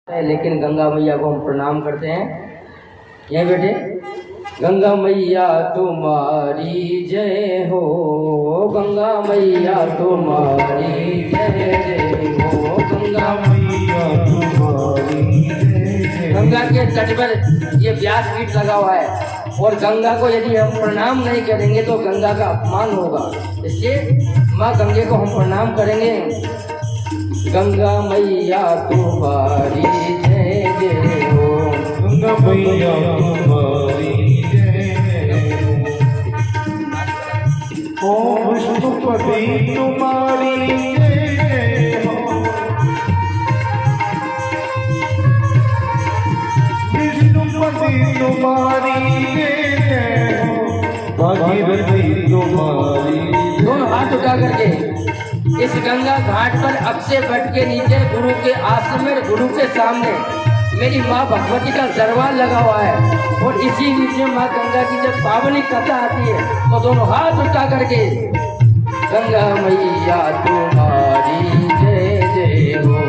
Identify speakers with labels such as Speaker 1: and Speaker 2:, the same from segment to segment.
Speaker 1: लेकिन गंगा मैया को हम प्रणाम करते हैं। ये बेटे, गंगा मैया तुम्हारी जय हो, गंगा मैया तुम्हारी जय जय हो, गंगा मैया तुम्हारी जय। गंगा के तट पर ये व्यास पीठ लगा हुआ है और गंगा को यदि हम प्रणाम नहीं करेंगे तो गंगा का अपमान होगा। इसलिए माँ गंगे को हम प्रणाम करेंगे। गंगा मैया तुम्हारी जय जय हो,
Speaker 2: गंगा मैया तुम्हारी जय हो, ओम विष्णुपति तुम्हारी जय हो, विष्णुपति तुम्हारी जय हो, भागीरथी तुम्हारी।
Speaker 1: दोनों हाथ उठा करके इस गंगा घाट पर अब से बैठ के नीचे गुरु के आश्रम में गुरु के सामने मेरी माँ भगवती का दरबार लगा हुआ है और इसी नीचे माँ गंगा की जब पावनी कथा आती है तो दोनों हाथ उठा करके गंगा मैया तुम्हारी जय जय हो।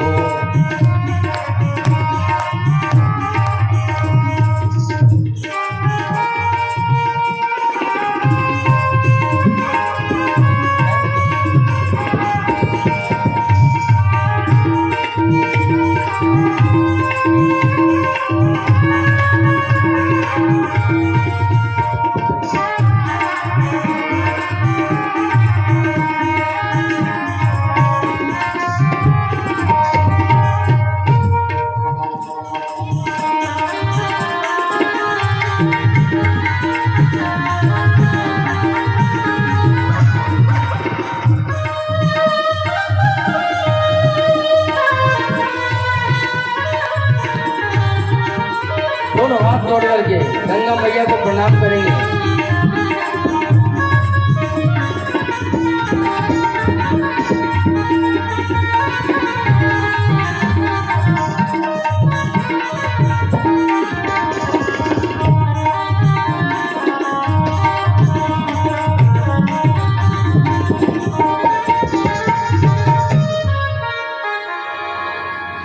Speaker 1: दोनों हाथ जोड़ करके गंगा मैया को प्रणाम करेंगे।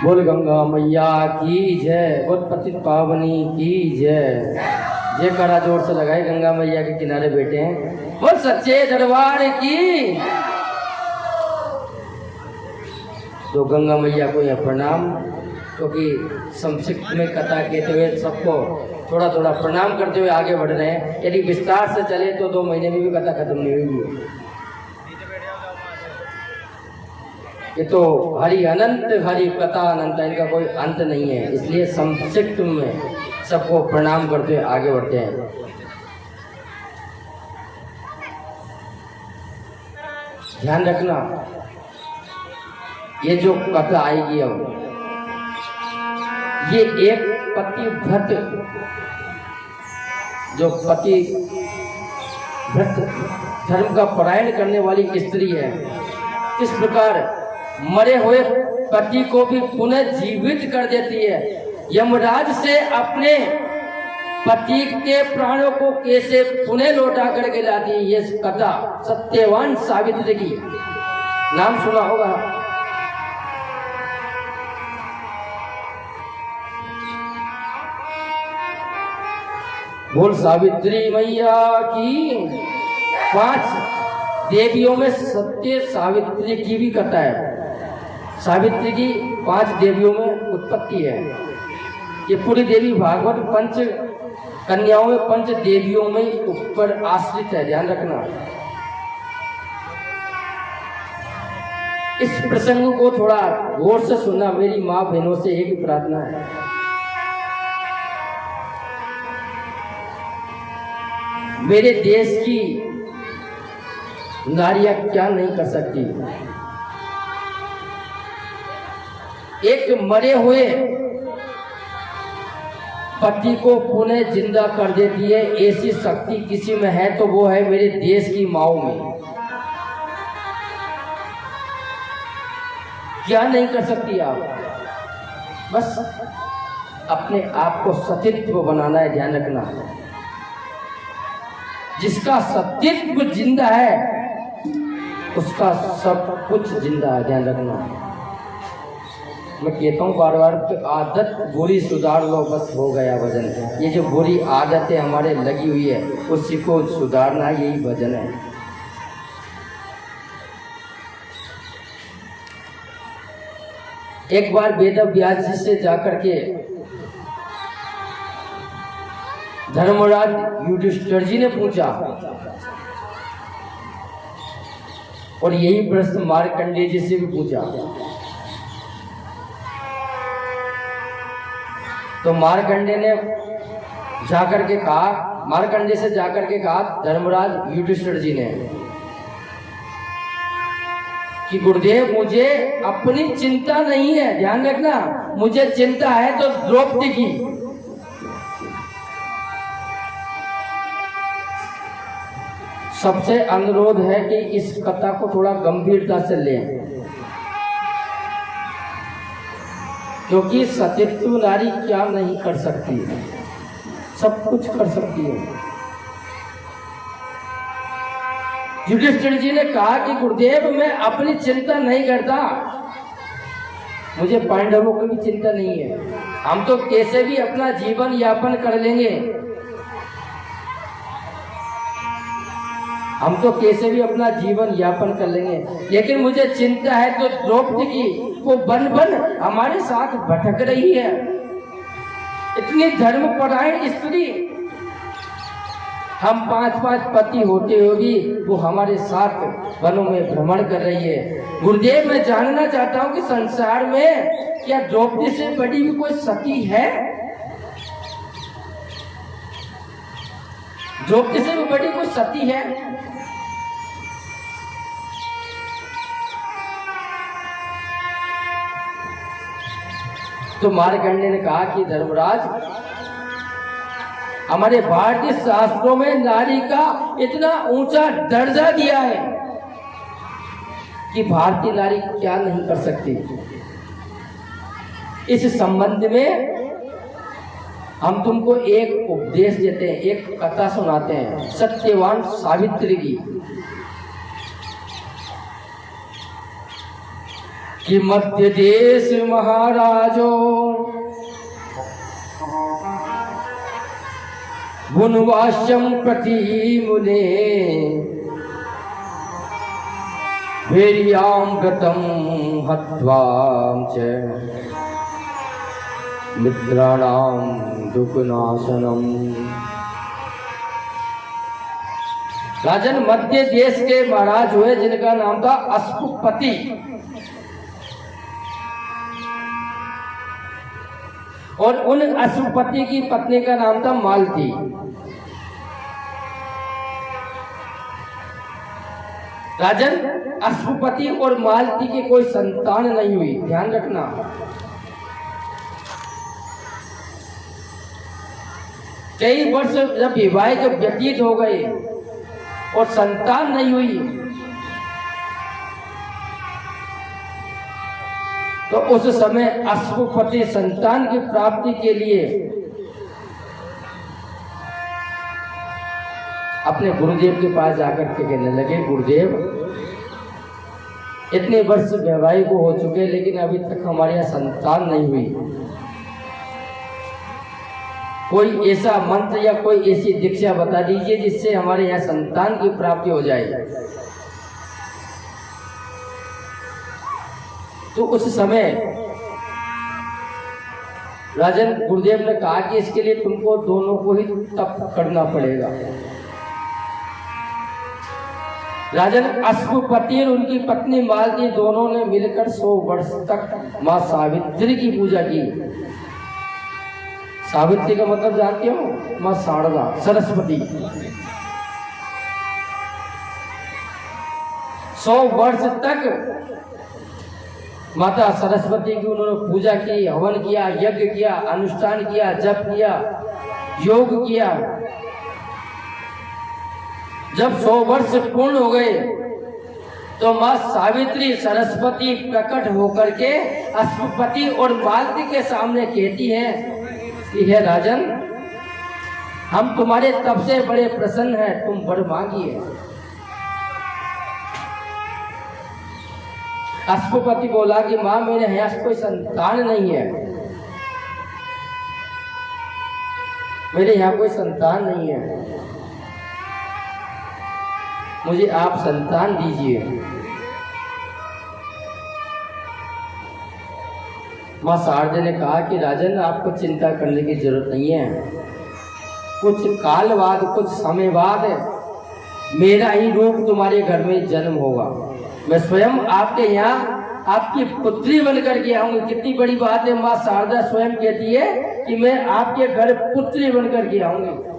Speaker 1: बोल गंगा मैया की जय, बोल पतित पावनी की जय। जय करा जोर से लगाए, गंगा मैया के किनारे बैठे हैं। बोल सच्चे दरबार की। तो गंगा मैया को यह प्रणाम, क्योंकि संक्षिप्त में कथा कहते हुए सबको थोड़ा थोड़ा प्रणाम करते हुए आगे बढ़ रहे हैं। यदि विस्तार से चले तो 2 महीने में भी कथा खत्म नहीं हुई। ये तो हरि अनंत, हरि कथा अनंत, इनका कोई अंत नहीं है। इसलिए संक्षिप्त में सबको प्रणाम करते हुए आगे बढ़ते हैं। ध्यान रखना, ये जो कथा आएगी अब, ये एक पतिव्रत, जो पतिव्रत धर्म का परायण करने वाली स्त्री है, इस प्रकार मरे हुए पति को भी पुनः जीवित कर देती है। यमराज से अपने पति के प्राणों को कैसे पुनः लौटा करके लाती है, ये कथा सत्यवान सावित्री की नाम सुना होगा। बोल सावित्री मैया की। 5 देवियों में सत्य सावित्री की भी कथा है। सावित्री की 5 देवियों में उत्पत्ति है। ये पूरी देवी भागवत 5 कन्याओं में 5 देवियों में ऊपर आश्रित है। ध्यान रखना, इस प्रसंग को थोड़ा गौर से सुनना। मेरी माँ बहनों से एक ही प्रार्थना है, मेरे देश की नारियां क्या नहीं कर सकती। एक मरे हुए पति को पुनः जिंदा कर देती है। ऐसी शक्ति किसी में है तो वो है मेरे देश की माओ में। क्या नहीं कर सकती आप, बस अपने आप को सतीत्व बनाना है। ध्यान रखना, जिसका सतीत्व जिंदा है उसका सब कुछ जिंदा है। ध्यान रखना, मैं कहता हूँ बार बार कि आदत बुरी सुधार लो, बस हो गया भजन। ये जो बुरी आदतें हमारे लगी हुई है उसी को सुधारना, यही भजन है। एक बार वेद व्यास जी से जाकर के धर्मराज युधिष्ठिर जी ने पूछा, और यही प्रश्न मार्कंडेय जी से भी पूछा। तो मार्कंडेय ने जाकर के कहा, मार्कंडेय से जाकर के कहा धर्मराज युधिष्ठिर जी ने कि गुरुदेव मुझे अपनी चिंता नहीं है, ध्यान रखना, मुझे चिंता है तो द्रौपदी की। सबसे अनुरोध है कि इस कथा को थोड़ा गंभीरता से लें, क्योंकि सतीत्व नारी क्या नहीं कर सकती, सब कुछ कर सकती है। युधिष्ठिर जी ने कहा कि गुरुदेव मैं अपनी चिंता नहीं करता, मुझे पांडवों की भी चिंता नहीं है, हम तो कैसे भी अपना जीवन यापन कर लेंगे, हम तो कैसे भी अपना जीवन यापन कर लेंगे, लेकिन मुझे चिंता है तो द्रौपदी की, वो बन बन हमारे साथ भटक रही है, इतनी धर्मपरायण स्त्री, हम 5-5 पति होते हुए भी वो हमारे साथ वनों में भ्रमण कर रही है। गुरुदेव मैं जानना चाहता हूँ कि संसार में क्या द्रौपदी से बड़ी भी कोई सती है? द्रौपदी से भी बड़ी कोई सती है? तो मार्कंडेय ने कहा कि धर्मराज हमारे भारतीय शास्त्रों में नारी का इतना ऊंचा दर्जा दिया है कि भारतीय नारी क्या नहीं कर सकती। इस संबंध में हम तुमको एक उपदेश देते हैं, एक कथा सुनाते हैं सत्यवान सावित्री की, कि मध्य देश महाराजो वनवासम प्रति मुने वीर्यां व्रतं हत्वां च मित्राणां दुःखनाशनम्। राजन मध्य देश के महाराज हुए जिनका नाम था अश्वपति, और उन अश्वपति की पत्नी का नाम था मालती। राजन अश्वपति और मालती की कोई संतान नहीं हुई, ध्यान रखना। कई वर्ष जब विवाह के व्यतीत हो गए और संतान नहीं हुई, तो उस समय अश्वपति संतान की प्राप्ति के लिए अपने गुरुदेव के पास जाकर के कहने लगे, गुरुदेव इतने वर्ष वैवाहिक हो चुके लेकिन अभी तक हमारे यहाँ संतान नहीं हुई, कोई ऐसा मंत्र या कोई ऐसी दीक्षा बता दीजिए जिससे हमारे यहाँ संतान की प्राप्ति हो जाए। तो उस समय राजन गुरुदेव ने कहा कि इसके लिए तुमको दोनों को ही तप करना पड़ेगा। राजन अश्वपति और उनकी पत्नी मालती दोनों ने मिलकर 100 वर्ष तक माँ सावित्री की पूजा की। सावित्री का मतलब जानते हो? माँ शारदा, सरस्वती। 100 वर्ष तक माता सरस्वती की उन्होंने पूजा की, हवन किया, यज्ञ किया, अनुष्ठान किया, जप किया, योग किया। जब 100 वर्ष पूर्ण हो गए तो माँ सावित्री सरस्वती प्रकट होकर के अश्वपति और मालती के सामने कहती है कि हे राजन, हम तुम्हारे तप से बड़े प्रसन्न हैं, तुम वर मांगिए। अश्वपति बोला कि माँ मेरे यहाँ कोई संतान नहीं है, मेरे यहाँ कोई संतान नहीं है, मुझे आप संतान दीजिए। माँ शारदा ने कहा कि राजन आपको चिंता करने की जरूरत नहीं है, कुछ काल बाद, कुछ समय बाद मेरा ही रूप तुम्हारे घर में जन्म होगा, मैं स्वयं आपके यहाँ आपकी पुत्री बनकर के आऊंगी। कितनी बड़ी बात है, माँ शारदा स्वयं कहती है कि मैं आपके घर पुत्री बनकर के आऊंगी।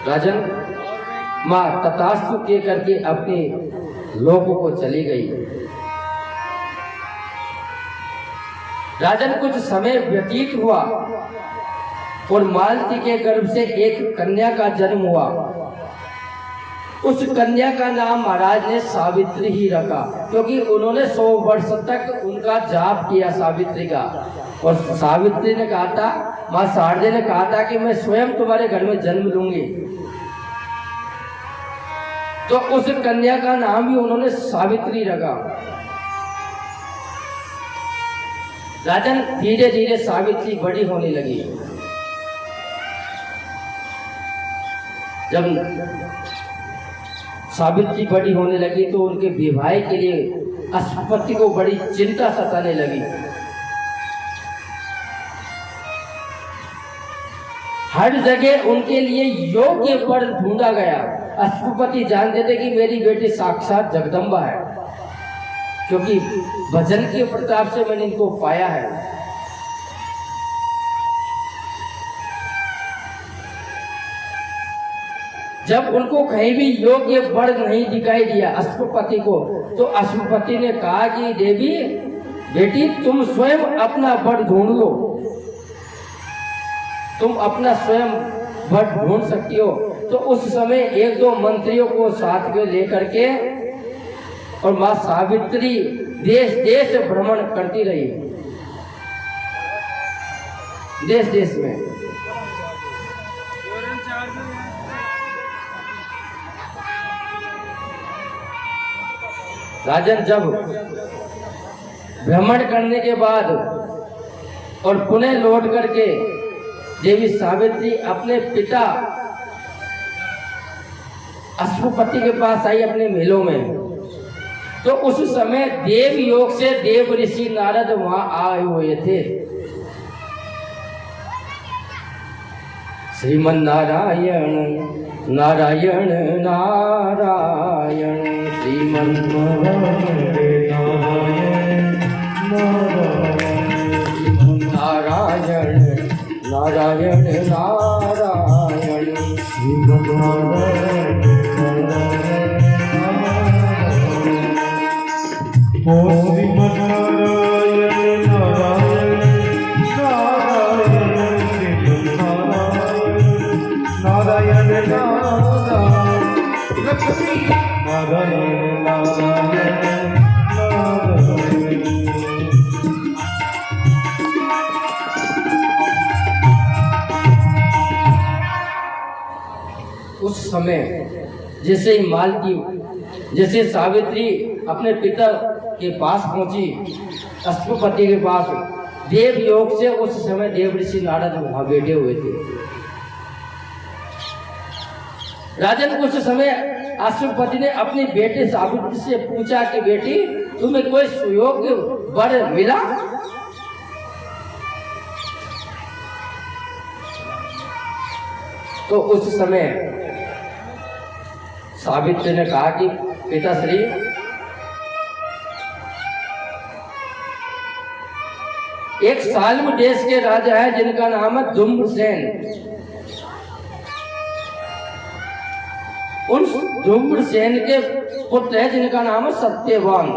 Speaker 1: राजन माँ तथास्तु के करके अपने लोगों को चली गई। राजन कुछ समय व्यतीत हुआ और मालती के गर्भ से एक कन्या का जन्म हुआ। उस कन्या का नाम महाराज ने सावित्री ही रखा, क्योंकि उन्होंने 100 वर्ष तक उनका जाप किया सावित्री का। और सावित्री ने कहा था, माँ शारदा ने कहा था कि मैं स्वयं तुम्हारे घर में जन्म लूंगी, तो उस कन्या का नाम भी उन्होंने सावित्री रखा। राजन धीरे धीरे सावित्री बड़ी होने लगी। जब सावित्री बड़ी होने लगी तो उनके विवाह के लिए अश्वपति को बड़ी चिंता सताने लगी। हर जगह उनके लिए योग्य वर ढूंढा गया। अश्वपति जानते थे कि मेरी बेटी साक्षात जगदम्बा है, क्योंकि भजन के प्रताप से मैंने इनको पाया है। जब उनको कहीं भी योग्य वर नहीं दिखाई दिया अश्वपति को, तो अश्वपति ने कहा कि देवी बेटी तुम स्वयं अपना वर ढूंढ लो, तुम अपना स्वयं वर ढूंढ सकती हो। तो उस समय 1-2 मंत्रियों को साथ में लेकर के और माँ सावित्री देश देश भ्रमण करती रही, देश देश में। राजन जब भ्रमण करने के बाद और पुनः लौट करके देवी सावित्री अपने पिता अश्वपति के पास आई अपने महलों में, तो उस समय देव योग से देव ऋषि नारद वहां आए हुए थे। श्रीमन नारायण नारायण नारायण, श्रीमन नारायण नारायण नारायण, श्रीमन नारायण
Speaker 2: ओ श्रीमन नारायण नारायण नारायण, श्रीमन नारायण नारायण, लक्ष्मी नारायण नारायण नारायण।
Speaker 1: उस समय जैसे ही मालती, जैसे सावित्री अपने पिता के पास पहुंची, अश्वपति के पास, देव योग से उस समय देव ऋषि नारद वहां बैठे हुए थे। राजन उस समय अश्वपति ने अपनी बेटे सावित्री से पूछा कि बेटी तुम्हें कोई सुयोग्य वर मिला? तो उस समय सावित्री ने कहा कि पिताश्री एक साल्व देश के राजा है जिनका नाम है धूम्रसेन। उन धूम्रसेन के पुत्र है जिनका नाम है सत्यवान।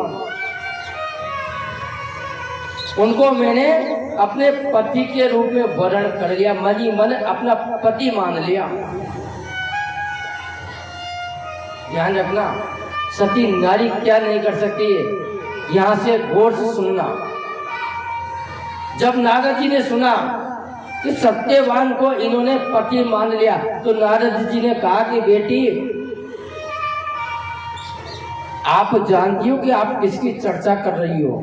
Speaker 1: उनको मैंने अपने पति के रूप में वर्ण कर लिया, मनी मन अपना पति मान लिया। ध्यान रखना, सती नारी क्या नहीं कर सकती है, यहाँ से गौर से सुनना। जब नागा जी ने सुना कि सत्यवान को इन्होंने पति मान लिया। तो नारद जी ने कहा कि बेटी, आप जानती हो कि आप किसकी चर्चा कर रही हो?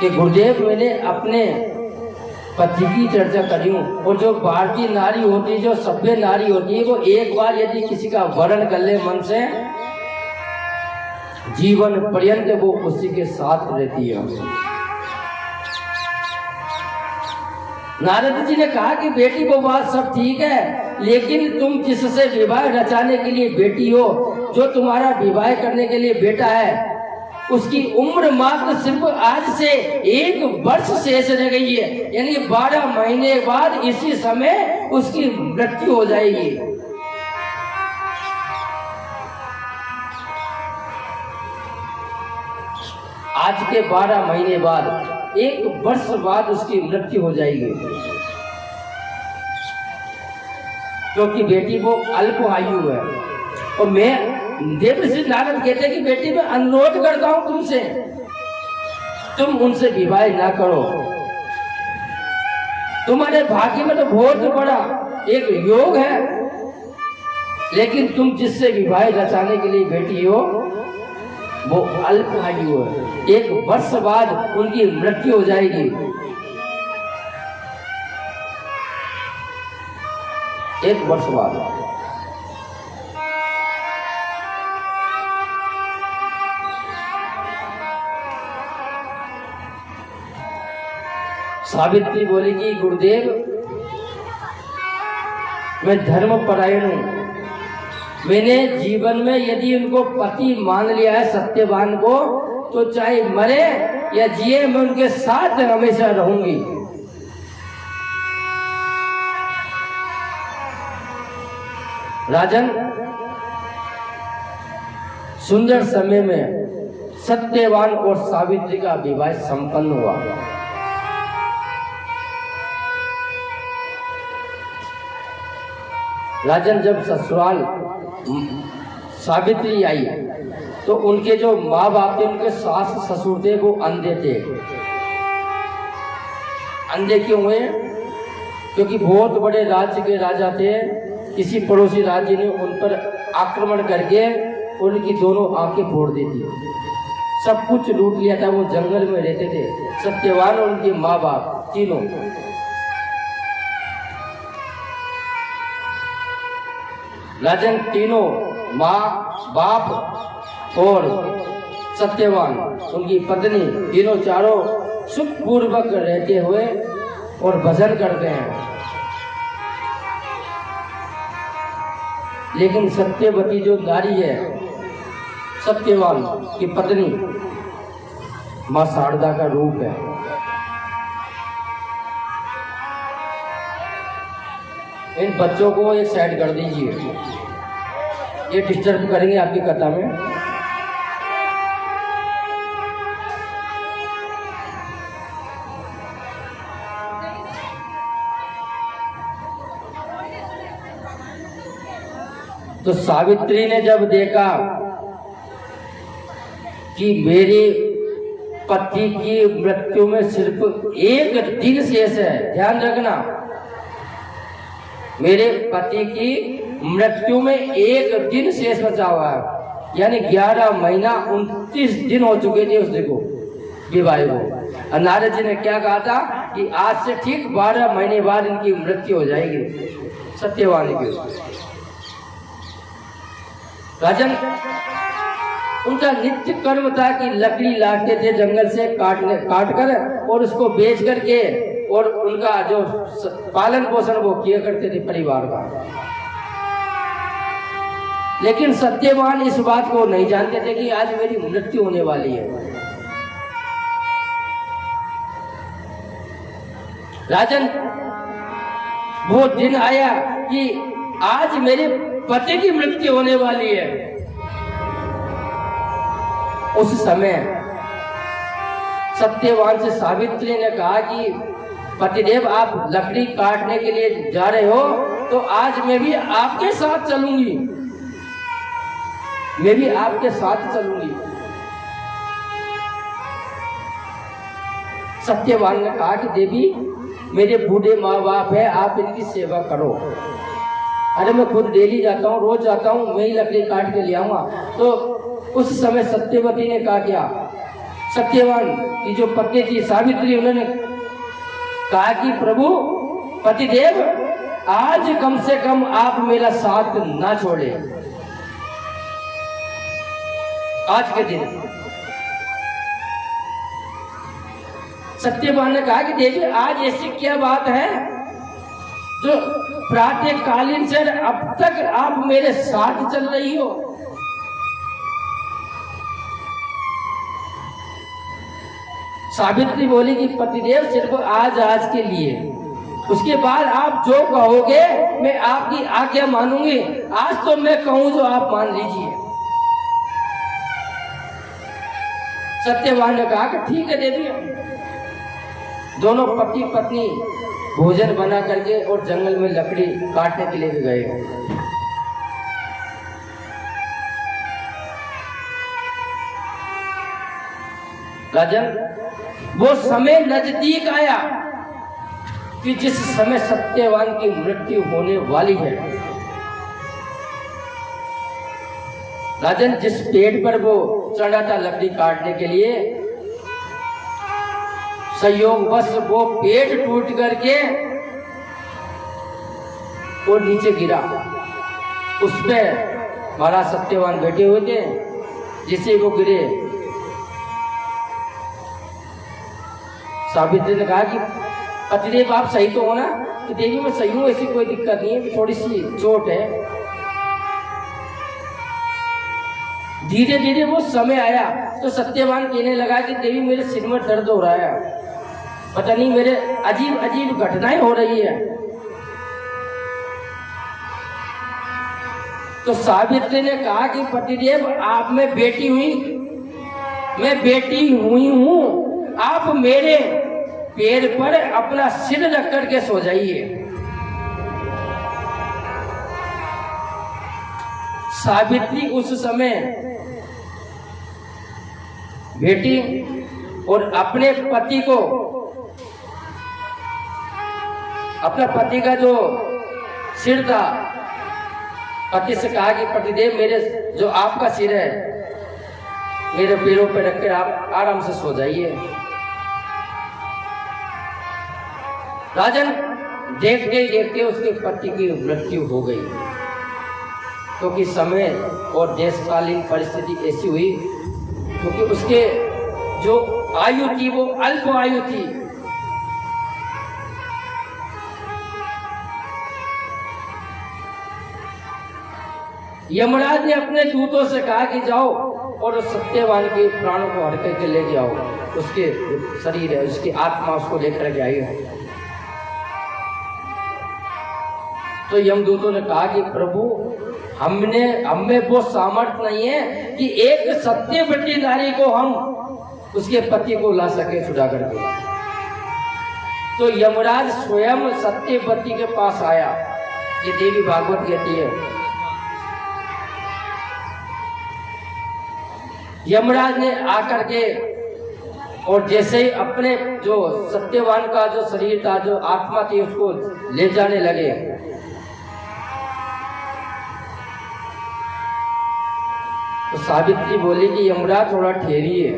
Speaker 1: कि गुरुदेव, मैंने अपने पति की चर्चा करी हूँ। और जो भारतीय नारी होती है, जो सभ्य नारी होती है, वो एक बार यदि किसी का वर्ण कर ले मन से, जीवन पर्यंत वो उसी के साथ रहती है। नारद जी ने कहा कि बेटी, वो बात सब ठीक है, लेकिन तुम जिससे विवाह रचाने के लिए बेटी हो, जो तुम्हारा विवाह करने के लिए बेटा है, उसकी उम्र मात्र सिर्फ आज से 1 वर्ष शेष रह गई है। यानी 12 महीने बाद इसी समय उसकी मृत्यु हो जाएगी। आज के 12 महीने बाद, 1 वर्ष बाद उसकी मृत्यु हो जाएगी, क्योंकि बेटी वो अल्प आयु है। और मैं देवर्षि नारद कहते हैं कि बेटी, मैं अनुरोध करता हूं तुमसे, तुम उनसे विवाह ना करो। तुम्हारे भाग्य में तो बहुत बड़ा एक योग है, लेकिन तुम जिससे विवाह रचाने के लिए बेटी हो, वो अल्प आयु है। 1 वर्ष बाद उनकी मृत्यु हो जाएगी। 1 वर्ष बाद। सावित्री बोली कि गुरुदेव, मैं धर्म परायण हूं। मैंने जीवन में यदि उनको पति मान लिया है, सत्यवान को, तो चाहे मरे या जिए, मैं उनके साथ हमेशा रहूंगी। राजन, सुंदर समय में सत्यवान और सावित्री का विवाह संपन्न हुआ। राजन, जब ससुराल सावित्री आई तो उनके जो माँ बाप थे, उनके सास ससुर थे, वो अंधे थे। अंधे क्यों हुए? क्योंकि बहुत बड़े राज्य के राजा थे। किसी पड़ोसी राज्य ने उन पर आक्रमण करके उनकी दोनों आंखें फोड़ दी थी, सब कुछ लूट लिया था। वो जंगल में रहते थे, सत्यवान और उनके माँ बाप तीनों। राजन, तीनों माँ बाप और सत्यवान उनकी पत्नी, तीनों चारों सुखपूर्वक रहते हुए और भजन करते हैं। लेकिन सत्यवती जो नारी है, सत्यवान की पत्नी, माँ शारदा का रूप है। इन बच्चों को एक साइड कर दीजिए, ये डिस्टर्ब करेंगे आपकी कथा में। तो सावित्री ने जब देखा कि मेरे पति की मृत्यु में सिर्फ 1 दिन शेष है, ध्यान रखना, मेरे पति की मृत्यु में 1 दिन शेष बचा हुआ है, यानी 11 महीना 29 दिन हो चुके थे उस देखो विवाह को। नारद जी ने क्या कहा था कि आज से ठीक 12 महीने बाद इनकी मृत्यु हो जाएगी, सत्यवान की। राजन, उनका नित्य कर्म था कि लकड़ी लाते थे जंगल से काट कर और उसको बेच करके, और उनका जो पालन पोषण वो किया करते थे परिवार का। लेकिन सत्यवान इस बात को नहीं जानते थे कि आज मेरी मृत्यु होने वाली है। राजन, वो दिन आया कि आज मेरे पति की मृत्यु होने वाली है। उस समय सत्यवान से सावित्री ने कहा कि पतिदेव, आप लकड़ी काटने के लिए जा रहे हो, तो आज मैं भी आपके साथ चलूंगी, मैं भी आपके साथ चलूंगी। सत्यवान ने कहा कि देवी, मेरे बूढ़े माँ बाप है, आप इनकी सेवा करो। अरे मैं खुद डेली जाता हूँ, रोज जाता हूँ, मैं ही लकड़ी काट के ले आऊंगा। तो उस समय सत्यवती ने कहा क्या, सत्यवान की जो पत्नी थी सावित्री, उन्होंने कहा कि प्रभु पतिदेव, आज कम से कम आप मेरा साथ ना छोड़े आज के दिन। सत्यवान ने कहा कि देवी, आज ऐसी क्या बात है जो प्रातः कालीन से अब तक आप मेरे साथ चल रही हो? सावित्री बोली कि पतिदेव सिर्फ आज के लिए, उसके बाद आप जो कहोगे मैं आपकी आज्ञा मानूंगी। आज तो मैं कहूं जो आप मान लीजिए। सत्यवान ने कहा कि ठीक है देवी। दोनों पति पत्नी भोजन बना करके और जंगल में लकड़ी काटने के लिए गए। राजन, वो समय नजदीक आया कि जिस समय सत्यवान की मृत्यु होने वाली है। राजन, जिस पेड़ पर वो चढ़ा था लकड़ी काटने के लिए, संयोगवश वो पेड़ टूट करके और नीचे गिरा। उसमें महाराज सत्यवान बैठे हुए थे। जिसे वो गिरे, सावित्री ने कहा कि पतिदेव आप सही तो हो ना? कि देवी मैं सही हूं, ऐसी कोई दिक्कत नहीं है, कि थोड़ी सी चोट है। धीरे धीरे वो समय आया तो सत्यवान कहने लगा कि देवी मेरे सिर में दर्द हो रहा है, पता नहीं मेरे अजीब अजीब घटनाएं हो रही है। तो सावित्री ने कहा कि पतिदेव आप मैं बेटी हुई हूं, आप मेरे पैर पर अपना सिर रख करके सो जाइए। सावित्री उस समय बेटी और अपने पति को, अपना पति का जो सिर था, पति से कहा कि पतिदेव मेरे जो आपका सिर है मेरे पैरों पर रखकर आप आराम से सो जाइए। राजन, देखते ही देखते उसके पति की मृत्यु हो गई, क्योंकि समय और देशकालीन परिस्थिति ऐसी हुई, क्योंकि उसके जो आयु थी वो अल्प आयु थी। यमराज ने अपने दूतों से कहा कि जाओ और उस सत्यवान के प्राणों को हर करके ले जाओ, उसके शरीर है, उसकी आत्मा उसको लेकर के आई है। तो यमदूतों ने कहा कि प्रभु हमें वो सामर्थ्य नहीं है कि एक सत्यवती नारी को हम उसके पति को ला सके छुड़ा करके। तो यमराज स्वयं सत्यवती के पास आया। ये देवी भागवत कहती है। यमराज ने आकर के और जैसे ही अपने जो सत्यवान का जो शरीर था, जो आत्मा थी, उसको ले जाने लगे, तो सावित्री बोली कि यमराज थोड़ा ठहरिए,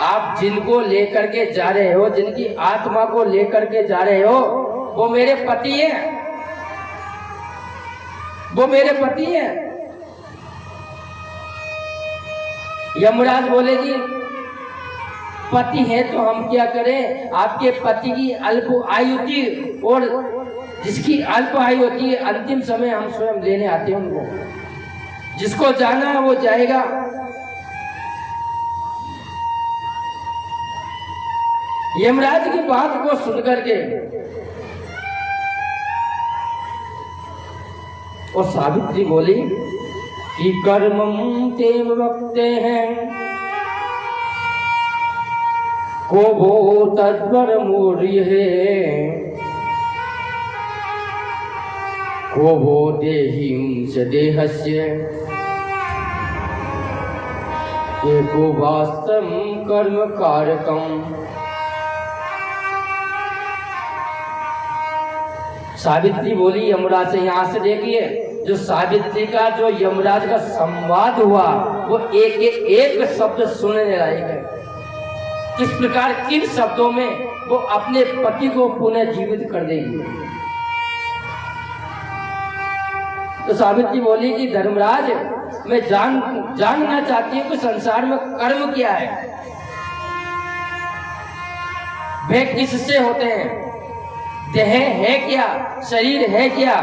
Speaker 1: आप जिनको लेकर के जा रहे हो, जिनकी आत्मा को लेकर के जा रहे हो, वो मेरे पति हैं, वो मेरे पति हैं। यमराज बोले कि पति है तो हम क्या करें, आपके पति की अल्प आयु थी, और जिसकी अल्प आयु होती है अंतिम समय हम स्वयं लेने आते हैं उनको, जिसको जाना है वो जाएगा। यमराज की बात को सुनकर के और सावित्री बोली कि कर्मं ते वक्ते हैं को वो तद्वर मूर्य है को वो देहिं च देहस्य एको वास्तवं कर्म कारकम् सावित्री बोली यमराज से, यहाँ से देखिए जो सावित्री का जो यमराज का संवाद हुआ वो एक शब्द सुनने लायक है। किस प्रकार किन शब्दों में वो अपने पति को पुनः जीवित कर देगी। तो सावित्री बोली कि धर्मराज, मैं जानना चाहती हूँ कि संसार में कर्म क्या है, वे किससे होते हैं, देह है क्या, शरीर है क्या,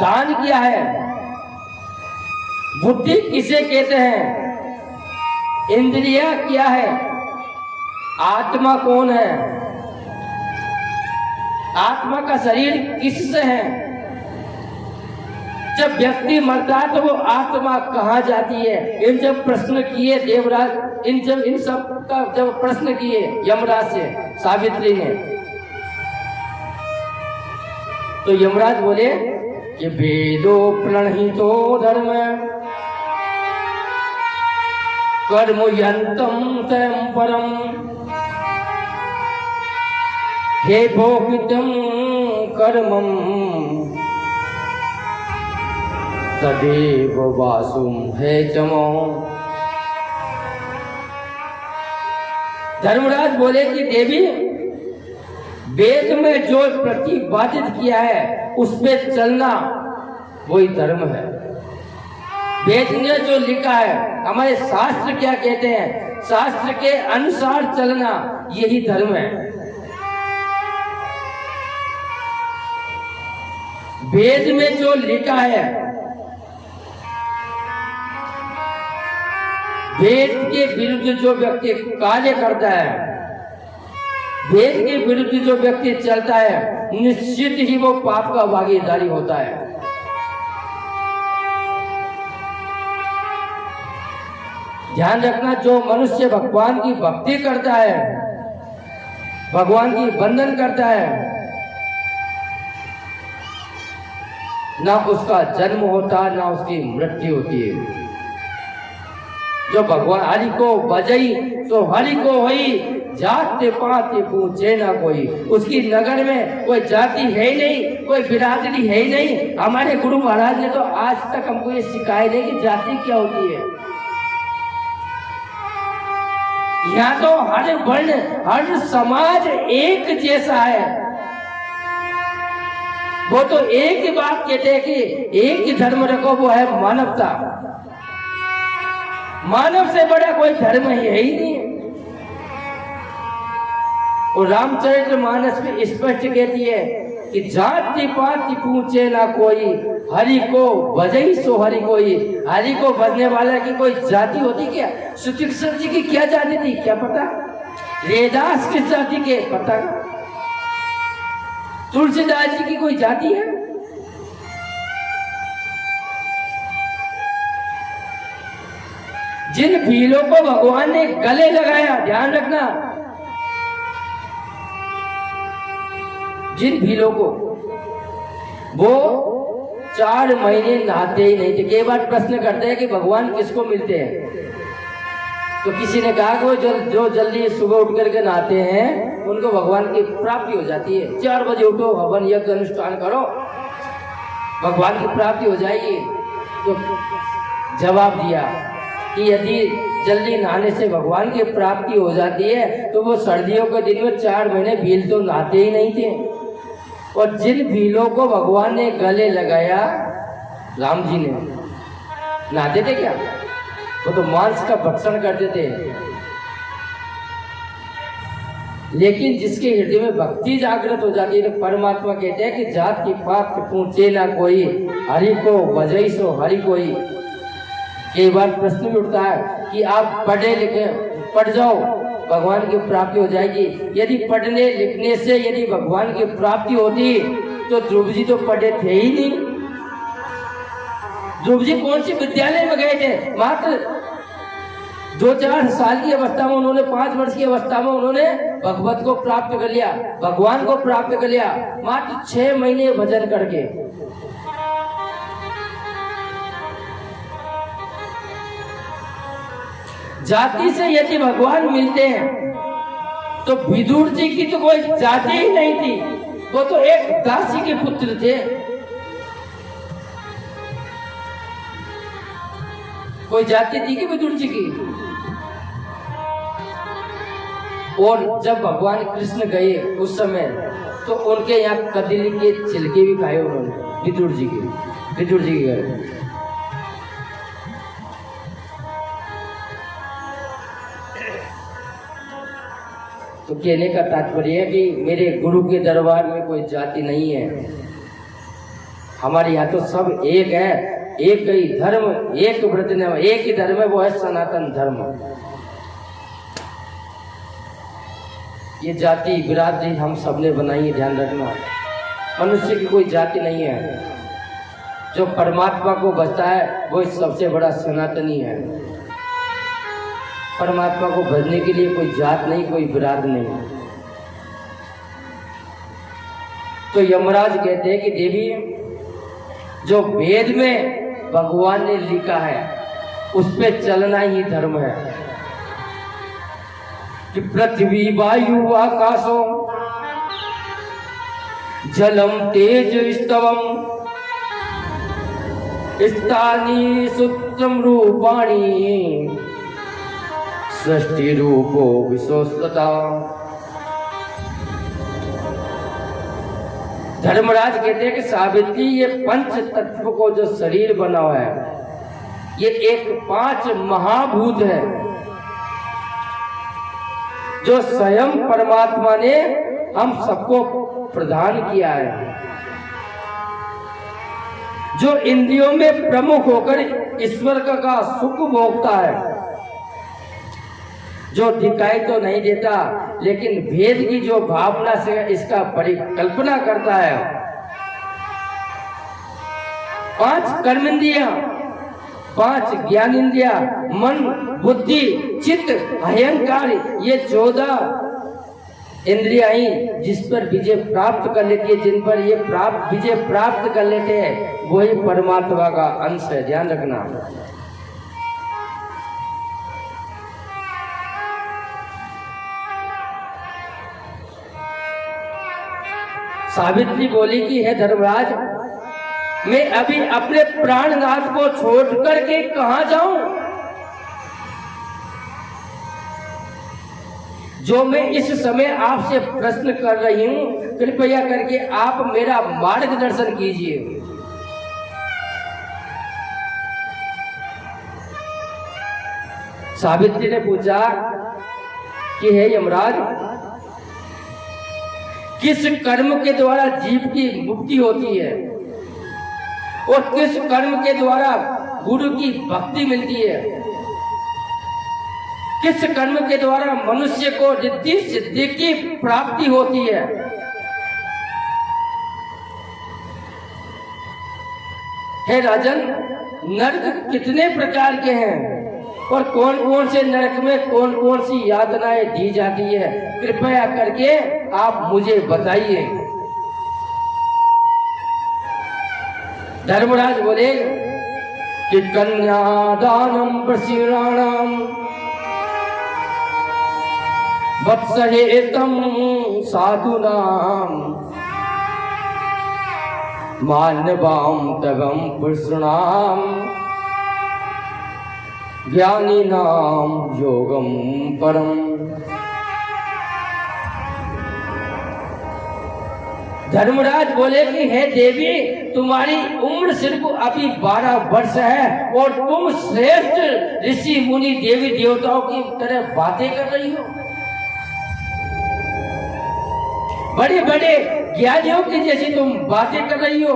Speaker 1: दान क्या है, बुद्धि किसे कहते हैं, इंद्रिया क्या है, आत्मा कौन है, आत्मा का शरीर किससे है, जब व्यक्ति मरता है तो वो आत्मा कहाँ जाती है। इन जब प्रश्न किए देवराज, इन सब का जब प्रश्न किए यमराज से सावित्री ने, तो यमराज बोले कि वेदो प्रणहितो धर्म कर्म यंतम तयं परम हे भोगितम कर्मम तदेव वासुम है चमो। धर्मराज बोले कि देवी, वेद में जो प्रतिपादित किया है उस पे चलना वही धर्म है। वेद ने जो लिखा है, हमारे शास्त्र क्या कहते हैं, शास्त्र के अनुसार चलना यही धर्म है। वेद में जो लिखा है, वेद के विरुद्ध जो व्यक्ति कार्य करता है, वेद के विरुद्ध जो व्यक्ति चलता है, निश्चित ही वो पाप का भागीदारी होता है। ध्यान रखना, जो मनुष्य भगवान की भक्ति करता है, भगवान की वंदन करता है, ना उसका जन्म होता ना उसकी मृत्यु होती है। जो भगवान हरि को बजई तो हरि को होई, जाते पाते पूछे ना कोई। उसकी नगर में कोई जाति है ही नहीं, कोई बिरादरी है ही नहीं। हमारे गुरु महाराज ने तो आज तक हमको ये सिखाया नहीं कि जाति क्या होती है। यहाँ तो हर वर्ण हर समाज एक जैसा है। वो तो एक ही बात कहते हैं कि एक ही धर्म रखो, वो है मानवता। मानव से बड़ा कोई धर्म है ही नहीं। और रामचरितमानस में स्पष्ट कहती है कि जाति पाति पूछे ना कोई, हरि को भजई सो हरि कोई। हरि को भजने वाला की कोई जाति होती क्या? सुचिक्षर जी की क्या जाति थी, क्या पता? रेदास किस जाति के, पता? तुलसीदास जी की कोई जाति है? जिन भीलों को भगवान ने गले लगाया, ध्यान रखना, जिन भीलों को, वो 4 महीने नहाते ही नहीं थे। कई बार प्रश्न करते हैं कि भगवान किसको मिलते हैं, तो किसी ने कहा कि वो जो जल्दी सुबह उठ करके नहाते हैं उनको भगवान की प्राप्ति हो जाती है। 4 बजे उठो, हवन यज्ञ अनुष्ठान करो, भगवान की प्राप्ति हो जाएगी। तो जवाब दिया कि यदि जल्दी नहाने से भगवान की प्राप्ति हो जाती है तो वो सर्दियों के दिन में 4 महीने भील तो नहाते ही नहीं थे। और जिन भीलों को भगवान ने गले लगाया, राम जी ने, नहाते थे क्या? वो तो मांस का भक्षण करते थे। लेकिन जिसके हृदय में भक्ति जागृत हो जाती है तो परमात्मा कहते हैं कि जाति पात पूछे ना कोई, हरि को भजई सो हरि कोई। कई बार प्रश्न भी उठता है कि आप पढ़े लिखे पढ़ जाओ, भगवान की प्राप्ति हो जाएगी। यदि पढ़ने लिखने से यदि भगवान की प्राप्ति होती तो ध्रुव जी तो पढ़े थे ही नहीं। ध्रुव जी कौन सी विद्यालय में गए थे? मात्र 2-4 साल की अवस्था में उन्होंने, 5 वर्ष की अवस्था में उन्होंने भगवत को प्राप्त कर लिया, भगवान को प्राप्त कर लिया, मात्र 6 महीने भजन करके। जाति से यदि भगवान मिलते हैं तो विदुर जी की तो कोई जाति ही नहीं थी, वो तो एक दासी के पुत्र थे। कोई जाति थी कि विदुर जी की? और जब भगवान कृष्ण गए उस समय तो उनके यहाँ कदली के छिलके भी खाए उन्होंने, विदुर जी के घर। तो कहने का तात्पर्य है कि मेरे गुरु के दरबार में कोई जाति नहीं है, हमारे यहाँ तो सब एक है, एक ही धर्म, एक व्रत, एक ही धर्म है, वो है सनातन धर्म। ये जाति बिरादरी हम सबने बनाई है, ध्यान रखना। मनुष्य की कोई जाति नहीं है, जो परमात्मा को बचता है वो सबसे बड़ा सनातनी है। परमात्मा को भजने के लिए कोई जात नहीं, कोई बिराद नहीं। तो यमराज कहते हैं कि देवी, जो वेद में भगवान ने लिखा है उस पे चलना ही धर्म है कि पृथ्वी वायु आकाशो जलम तेज स्तवम स्थानी सूत्रम रूपाणी सृष्टि रूपो विशोस्तता। धर्मराज कहते हैं कि सावित्री, ये पंच तत्व को जो शरीर बना हुआ है, ये एक 5 महाभूत है जो स्वयं परमात्मा ने हम सबको प्रदान किया है, जो इंद्रियों में प्रमुख होकर ईश्वर का सुख भोगता है, जो दिखाई तो नहीं देता लेकिन भेद की जो भावना से इसका परिकल्पना करता है। 5 कर्मेंद्रियां, 5 ज्ञानेंद्रिया, मन, बुद्धि, चित्त, अहंकार, ये 14 इंद्रियां ही जिस पर विजय प्राप्त कर लेती है, जिन पर ये विजय प्राप्त कर लेते हैं, वही परमात्मा का अंश है, ध्यान रखना। सावित्री बोली कि हे धर्मराज, मैं अभी अपने प्राणनाथ को छोड़ करके कहां जाऊं? जो मैं इस समय आपसे प्रश्न कर रही हूं, कृपया करके आप मेरा मार्गदर्शन कीजिए। सावित्री ने पूछा कि हे यमराज, किस कर्म के द्वारा जीव की मुक्ति होती है और किस कर्म के द्वारा गुरु की भक्ति मिलती है? किस कर्म के द्वारा मनुष्य को रिद्धि सिद्धि की प्राप्ति होती है? हे राजन, नरक कितने प्रकार के हैं और कौन कौन से नरक में कौन कौन सी यातनाएं दी जाती है, कृपया करके आप मुझे बताइए। धर्मराज बोले कि कन्यादानम प्रसीणानाम वत्सहेतम साधुनाम मानवाम तगम पुष्णाम ज्ञानी नाम योगम परम। धर्मराज बोले कि हे देवी, तुम्हारी उम्र सिर्फ अभी 12 वर्ष है और तुम श्रेष्ठ ऋषि मुनि देवी देवताओं की तरह बातें कर रही हो, बड़े बड़े ज्ञानियों की जैसी तुम बातें कर रही हो।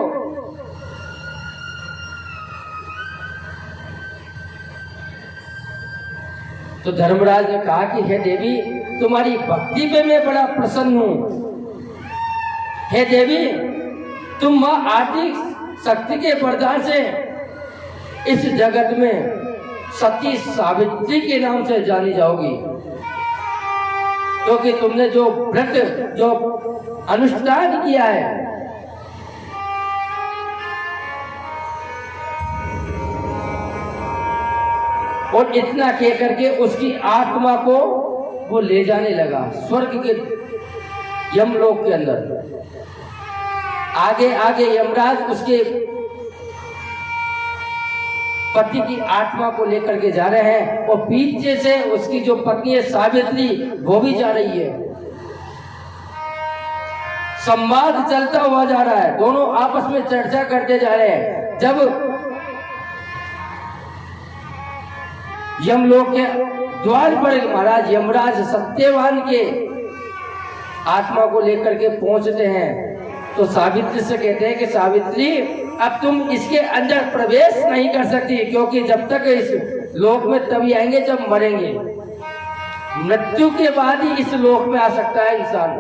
Speaker 1: तो धर्मराज ने कहा कि हे देवी, तुम्हारी भक्ति पे मैं बड़ा प्रसन्न हूं। हे देवी, तुम मां आदि शक्ति के वरदान से इस जगत में सती सावित्री के नाम से जानी जाओगी, क्योंकि तुमने जो व्रत, जो अनुष्ठान किया है, और इतना कह करके उसकी आत्मा को वो ले जाने लगा स्वर्ग के यमलोक के अंदर। आगे आगे यमराज उसके पति की आत्मा को लेकर के जा रहे हैं और पीछे से उसकी जो पत्नी है सावित्री वो भी जा रही है। संवाद चलता हुआ जा रहा है, दोनों आपस में चर्चा करते जा रहे हैं। जब यमलोक के द्वार पर महाराज यमराज सत्यवान के आत्मा को लेकर के पहुंचते हैं तो सावित्री से कहते हैं कि सावित्री अब तुम इसके अंदर प्रवेश नहीं कर सकती, क्योंकि जब तक इस लोक में तभी आएंगे जब मरेंगे। मृत्यु के बाद ही इस लोक में आ सकता है इंसान।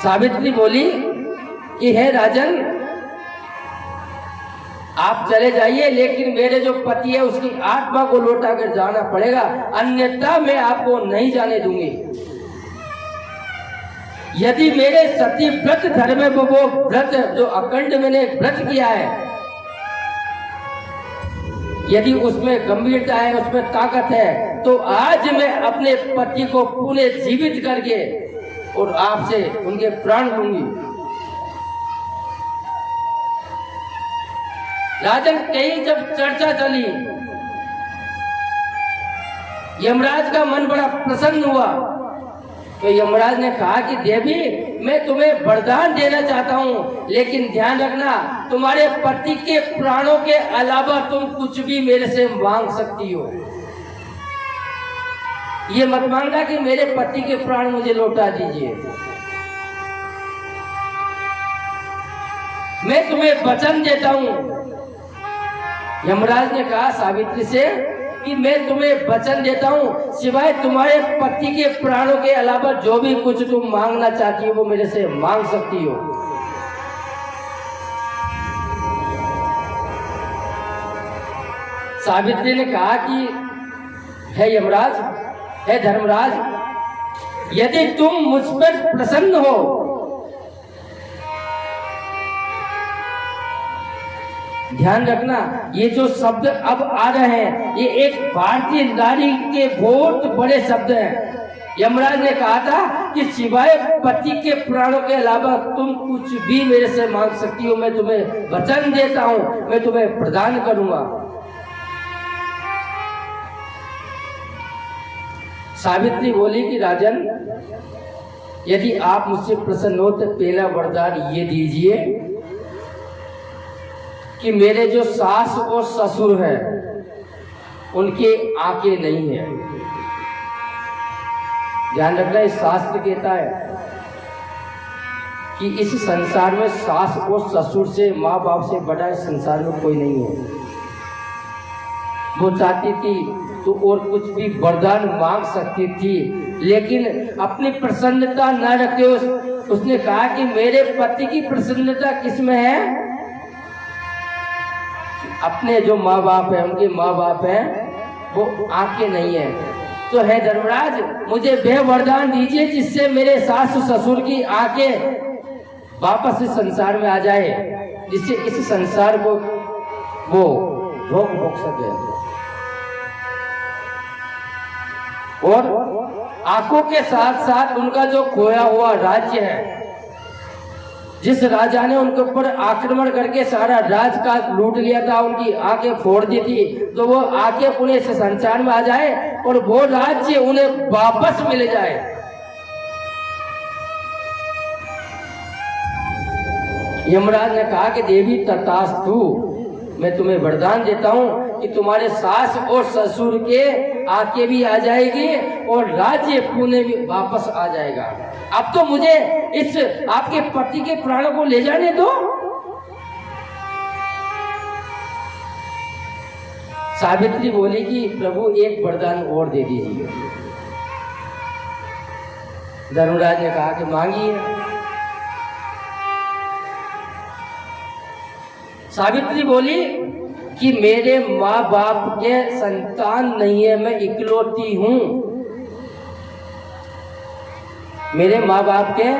Speaker 1: सावित्री बोली कि हे राजन आप चले जाइए, लेकिन मेरे जो पति है उसकी आत्मा को लौटा कर जाना पड़ेगा, अन्यथा मैं आपको नहीं जाने दूंगी। यदि मेरे सती व्रत धर्म में वो व्रत जो अखंड मैंने व्रत किया है, यदि उसमें गंभीरता है, उसमें ताकत है, तो आज मैं अपने पति को पुनः जीवित करके और आपसे उनके प्राण लूंगी। राजन कहीं जब चर्चा चली, यमराज का मन बड़ा प्रसन्न हुआ, तो यमराज ने कहा कि देवी मैं तुम्हें वरदान देना चाहता हूँ, लेकिन ध्यान रखना तुम्हारे पति के प्राणों के अलावा तुम कुछ भी मेरे से मांग सकती हो। ये मत मांगना कि मेरे पति के प्राण मुझे लौटा दीजिए। मैं तुम्हें वचन देता हूँ। यमराज ने कहा सावित्री से कि मैं तुम्हें वचन देता हूँ, सिवाय तुम्हारे पति के प्राणों के अलावा जो भी कुछ तुम मांगना चाहती हो वो मेरे से मांग सकती हो। सावित्री ने कहा कि हे यमराज, हे धर्मराज, यदि तुम मुझ पर प्रसन्न हो ध्यान रखना ये जो शब्द अब आ रहे हैं ये एक भारतीय नारी के बहुत बड़े शब्द हैं। यमराज ने कहा था कि सिवाय पति के प्राणों के अलावा तुम कुछ भी मेरे से मांग सकती हो, मैं तुम्हें वचन देता हूं, मैं तुम्हें प्रदान करूंगा। सावित्री बोली कि राजन यदि आप मुझसे प्रसन्न हो तो पहला वरदान ये दीजिए कि मेरे जो सास और ससुर है उनके आंखें नहीं है। ध्यान रखना इस शास्त्र कहता है कि इस संसार में सास और ससुर से, माँ बाप से बड़ा इस संसार में कोई नहीं है। वो चाहती थी तो और कुछ भी वरदान मांग सकती थी, लेकिन अपनी प्रसन्नता न रखते उसने कहा कि मेरे पति की प्रसन्नता किसमें है? अपने जो माँ बाप है, उनके माँ बाप हैं, वो आंखें नहीं है। तो है धर्मराज मुझे वह वरदान दीजिए जिससे मेरे सास ससुर की आंखें वापस इस संसार में आ जाए, जिससे इस संसार को वो रोक भोग सके। और आंखों के साथ साथ उनका जो खोया हुआ राज्य है, जिस राजा ने उनके ऊपर आक्रमण करके सारा राज का लूट लिया था, उनकी आंखें फोड़ दी थी, तो वो आंखें उन्हें इस संसार में आ जाए और वो राज्य उन्हें वापस मिल जाए। यमराज ने कहा कि देवी तथास्तु, मैं तुम्हें वरदान देता हूं कि तुम्हारे सास और ससुर के आंखें भी आ जाएगी और राज्य पुणे भी वापस आ जाएगा। अब तो मुझे इस आपके पति के प्राणों को ले जाने दो। सावित्री बोली कि प्रभु एक वरदान और दे दीजिए। धर्मराज ने कहा कि मांगिए। सावित्री बोली कि मेरे माँ बाप के संतान नहीं है, मैं इकलौती हूँ। मेरे माँ बाप के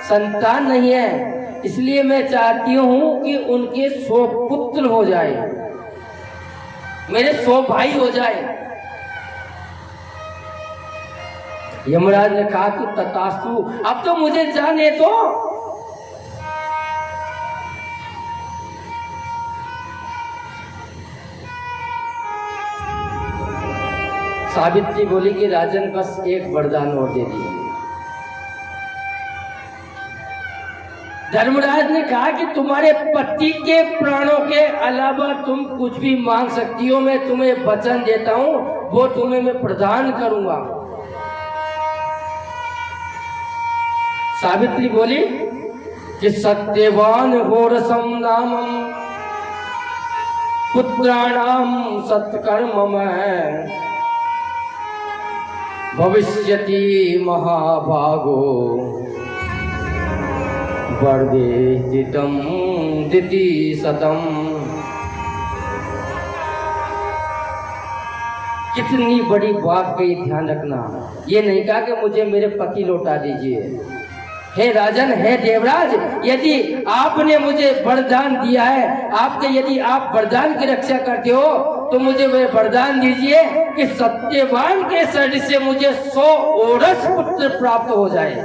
Speaker 1: संतान नहीं है, इसलिए मैं चाहती हूँ कि उनके 100 पुत्र हो जाए। मेरे 100 भाई हो जाए। यमराज ने कहा कि तथास्तु, अब तो मुझे जाने दो। सावित्री बोली कि राजन बस एक वरदान और दे दीजिए। धर्मराज ने कहा कि तुम्हारे पति के प्राणों के अलावा तुम कुछ भी मांग सकती हो, मैं तुम्हें वचन देता हूं, वो तुम्हें मैं प्रदान करूंगा। सावित्री बोली कि सत्यवान होरसम नामम पुत्राणाम सत्कर्ममय भविष्यति महाभागो वर्धेतितम दिति सतम। कितनी बड़ी बात कही, ध्यान रखना। ये नहीं कहा कि मुझे मेरे पति लौटा दीजिए। हे राजन, हे देवराज, यदि आपने मुझे वरदान दिया है, आपके यदि आप वरदान की रक्षा करते हो तो मुझे वह वरदान दीजिए कि सत्यवान के शरीर से मुझे 100 ओरस पुत्र प्राप्त हो जाए।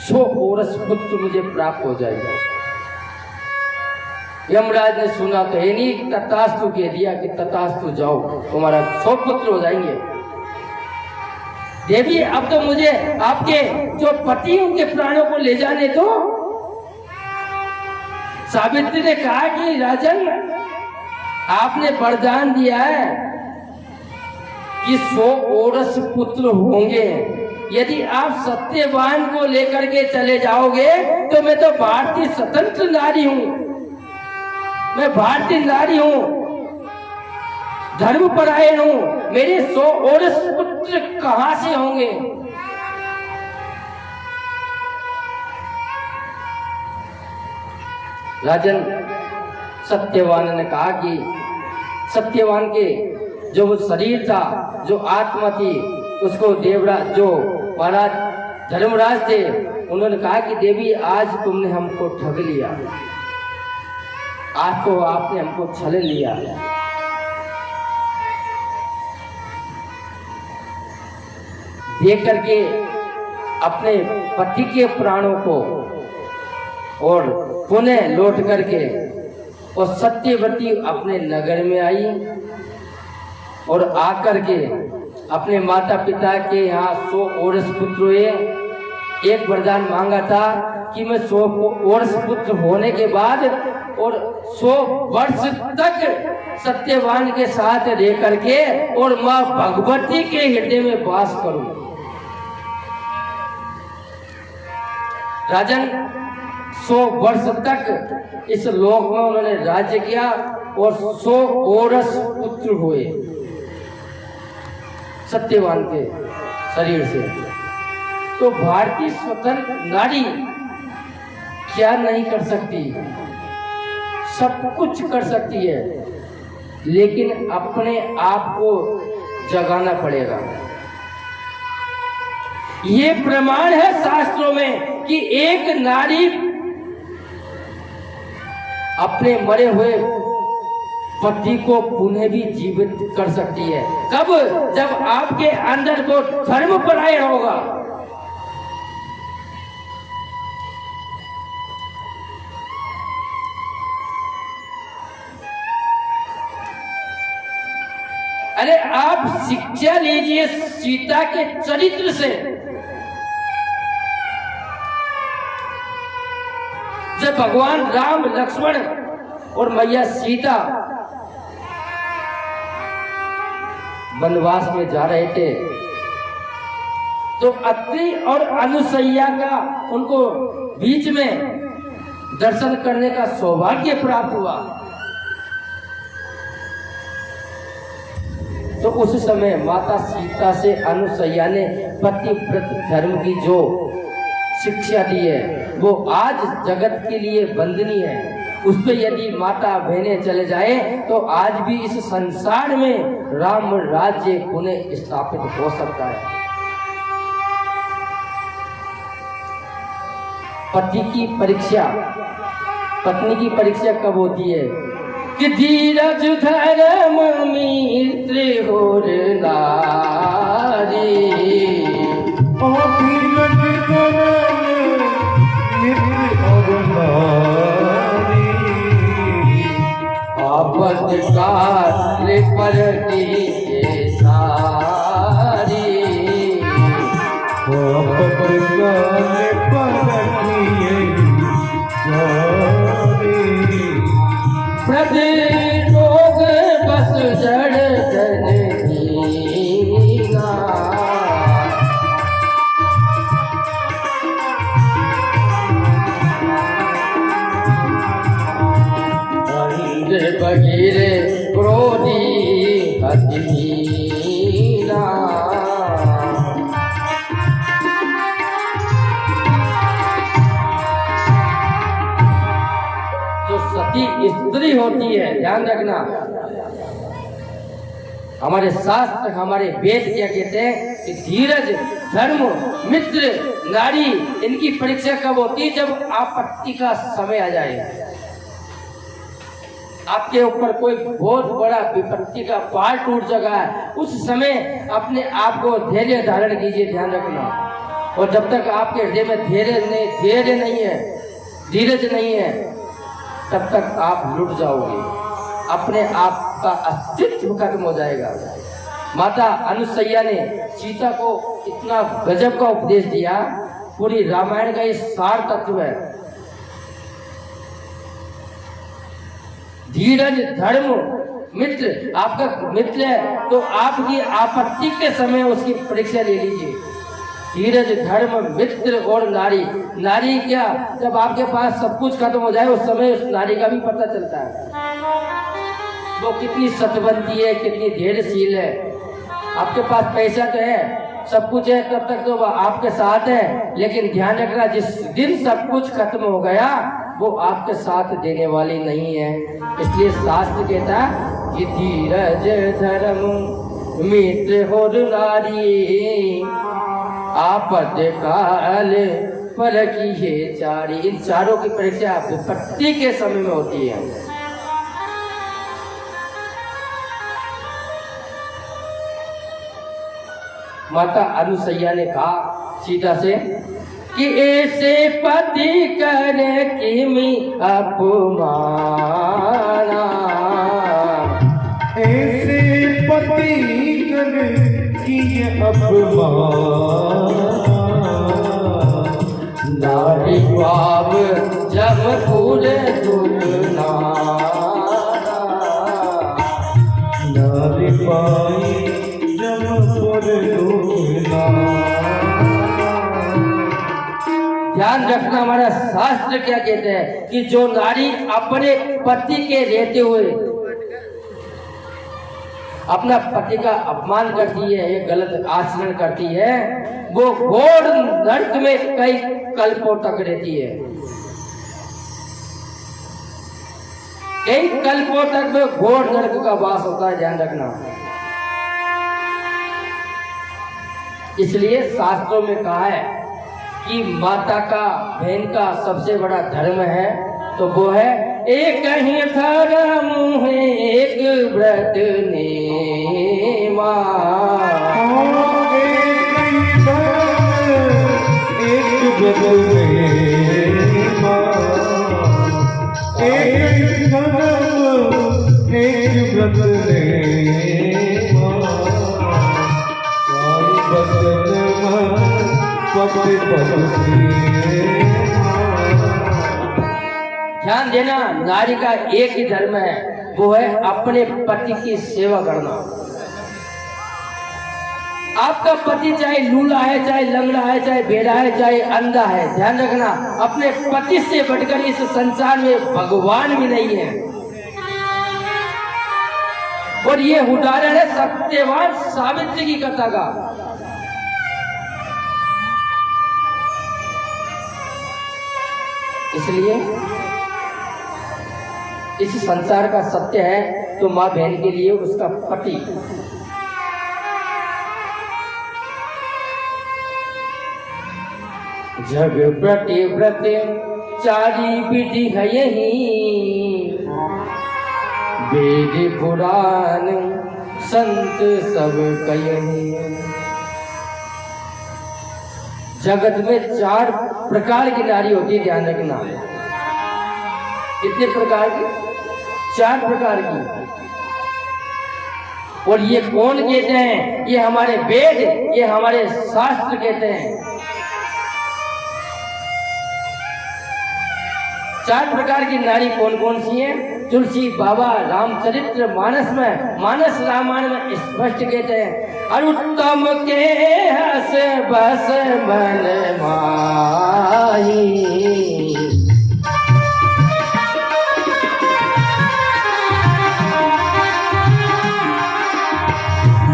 Speaker 1: सौ ओरस पुत्र मुझे प्राप्त हो जाएगा। यमराज ने सुना तो ये नहीं तथास्तु कह दिया कि तथास्तु जाओ, तुम्हारा 100 पुत्र हो जाएंगे। देवी, अब तो मुझे आपके जो पति उनके प्राणों को ले जाने दो। सावित्री ने कहा कि राजन, आपने वरदान दिया है कि 100 ओरस पुत्र होंगे। यदि आप सत्यवान को लेकर के चले जाओगे तो मैं तो भारतीय स्वतंत्र नारी हूं, मैं भारतीय नारी हूं, धर्मपरायण हूं, मेरे 100 ओरस पुत्र कहां से होंगे? राजन, सत्यवान ने कहा कि सत्यवान के जो वो शरीर था, जो आत्मा थी, उसको देवराज जो महाराज धर्मराज थे, उन्होंने कहा कि देवी, आज तुमने हमको ठग लिया, आज तो आपने हमको छल लिया। देख करके अपने पति के प्राणों को और पुनः लौट करके और सत्यवती अपने नगर में आई और आकर के अपने माता पिता के यहाँ 100 ओरस पुत्र हुए। एक वरदान मांगा था कि मैं 100 ओरस पुत्र होने के बाद और 100 वर्ष तक सत्यवान के साथ रह करके और माँ भगवती के हृदय में वास करूं। राजन, 100 वर्ष तक इस लोक में उन्होंने राज्य किया और 100 ओरस पुत्र हुए सत्यवान के शरीर से। तो भारतीय स्वतंत्र नारी क्या नहीं कर सकती? सब कुछ कर सकती है, लेकिन अपने आप को जगाना पड़ेगा। ये प्रमाण है शास्त्रों में कि एक नारी अपने मरे हुए पति को पुनः भी जीवित कर सकती है। कब? जब आपके अंदर वो धर्मपरायण होगा। अरे आप शिक्षा लीजिए सीता के चरित्र से। जब भगवान राम, लक्ष्मण और मैया सीता वनवास में जा रहे थे तो अत्रि और अनुसैया का उनको बीच में दर्शन करने का सौभाग्य प्राप्त हुआ। तो उस समय माता सीता से अनुसैया ने पतिव्रत धर्म की जो शिक्षा दी है वो आज जगत के लिए वंदनीय है। उस पे यदि माता बहनें चले जाए तो आज भी इस संसार में राम राज्य पुनः स्थापित हो सकता है। पति की परीक्षा पत्नी की परीक्षा कब होती है कि धीरज धर्म मित्र और नारी।
Speaker 2: धीरज धर्म मित्र और नारी।
Speaker 1: आपत्काल पलटी सारी।
Speaker 2: आपत्काल पलटी
Speaker 1: प्रतिरोग बस जड़ दीना। अंध बगीर क्रोधी हतीना। सती स्त्री होती है, ध्यान रखना। हमारे शास्त्र हमारे वेद क्या कहते हैं कि धीरज धर्म मित्र नारी इनकी परीक्षा कब होती है? जब आपत्ति का समय आ जाए, आपके ऊपर कोई बहुत बड़ा विपत्ति का पहाड़ टूट चुका है, उस समय अपने आप को धैर्य धारण कीजिए, ध्यान रखना। और जब तक आपके हृदय में धैर्य नहीं है, धीरज नहीं है, तब तक आप लुट जाओगे, अपने आप का अस्तित्व खत्म हो जाएगा। माता अनुसैया ने सीता को इतना गजब का उपदेश दिया, पूरी रामायण का ये सार तत्व है। धीरज धर्म मित्र, आपका मित्र है तो आपकी आपत्ति के समय उसकी परीक्षा ले लीजिए। धीरज धर्म मित्र और नारी। नारी क्या, जब आपके पास सब कुछ खत्म हो जाए उस समय उस नारी का भी पता चलता है, वो कितनी सतवंती है, कितनी धैर्यशील है। आपके पास पैसा तो है, सब कुछ है, तब तक तो वो आपके साथ है, लेकिन ध्यान रखना जिस दिन सब कुछ खत्म हो गया वो आपके साथ देने वाली नहीं है। इसलिए शास्त्र कहता है कि धीरज धर्म मित्र और नारी आपत्काल परखी है चारी। इन चारों की परीक्षा विपत्ति के समय में होती है। माता अनुसैया ने कहा सीता से कि ऐसे पति करे किमी अपमाना।
Speaker 2: ऐसे पति करे कि अपमान।
Speaker 1: नारी पाप जब पूरे दुना।
Speaker 2: नारी पाई जब पूरे दुना।
Speaker 1: ध्यान रखना, हमारा शास्त्र क्या कहते हैं कि जो नारी अपने पति के रहते हुए अपना पति का अपमान करती है, ये गलत आचरण करती है, वो घोर नरक में कई कल्पों तक रहती है। कई कल्पों तक में घोर नरक का वास होता है, ध्यान रखना। इसलिए शास्त्रों में कहा है कि माता का बहन का सबसे बड़ा धर्म है तो वो है एक ही धर्म है एक व्रत नेमा।
Speaker 2: एक व्रत नेमा। एक धर्म एक व्रत नेमा।
Speaker 1: ध्यान देना, नारी का एक ही धर्म है, वो है अपने पति की सेवा करना। आपका पति चाहे लूला है, चाहे लंगड़ा है, चाहे भेड़ा है, चाहे अंधा है, ध्यान रखना अपने पति से बढ़कर इस संसार में भगवान भी नहीं है। और ये उदाहरण है सत्यवान सावित्री की कथा का। इसलिए इस संसार का सत्य है तो माँ बहन के लिए उसका पति जग प्रतिव्रत चारी विधि है यही, वेद पुराण संत सब कयही। जगत में 4 प्रकार की नारी होती है, ध्यान रखना। कितने प्रकार की? 4 प्रकार की। और ये कौन कहते हैं? ये हमारे वेद, ये हमारे शास्त्र कहते हैं। 4 प्रकार की नारी कौन कौन सी हैं? तुलसी बाबा रामचरित्र मानस में, मानस रामायण में स्पष्ट कहते हैं, अरुत्तम के हस बस मन माही,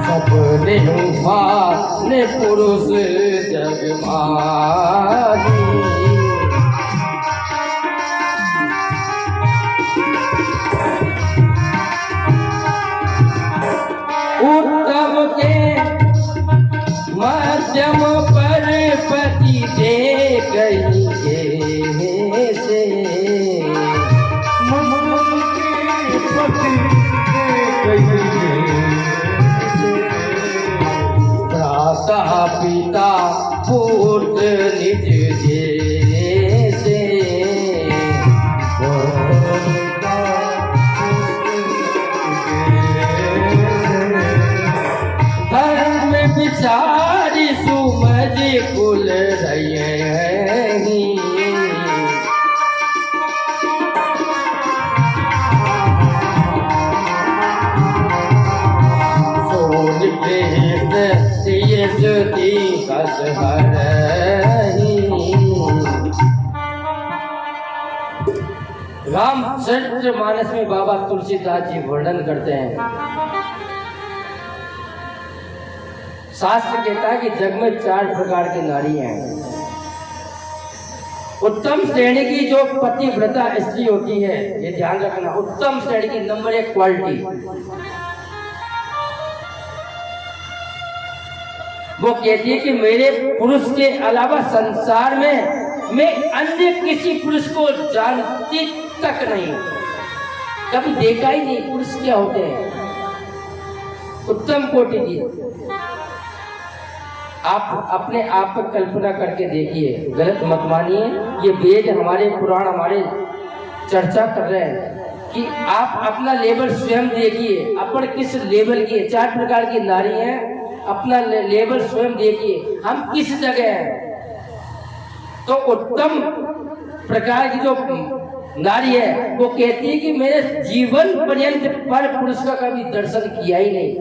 Speaker 1: सपने ने पुरुष जग माही। उत्तम के मध्यम पर पति दे गई से, प्रातः पिता पुत्र निज जैसे, धर्म विचारी सुमझ कुल रही, सोच ये ज्योति कस हरही। रामचरित्र मानस में बाबा तुलसीदास जी वर्णन करते हैं। शास्त्र कहता है कि जग में 4 प्रकार की नारी हैं। उत्तम श्रेणी की जो पतिव्रता स्त्री होती है, ये ध्यान रखना, उत्तम श्रेणी की नंबर 1 क्वालिटी, वो कहती है कि मेरे पुरुष के अलावा संसार में मैं अन्य किसी पुरुष को जानती तक नहीं, कभी देखा ही नहीं पुरुष क्या होते हैं। उत्तम कोटि की। आप अपने आप पर कल्पना करके देखिए, गलत मत मानिए। ये वेद हमारे पुराण हमारे चर्चा कर रहे हैं कि आप अपना लेवल स्वयं देखिए, अपन किस लेवल की। 4 प्रकार की नारी हैं, अपना लेवल स्वयं देखिए, हम किस जगह हैं। तो उत्तम प्रकार की जो नारी है वो कहती है कि मेरे जीवन पर्यंत पर पुरुष का कभी दर्शन किया ही नहीं।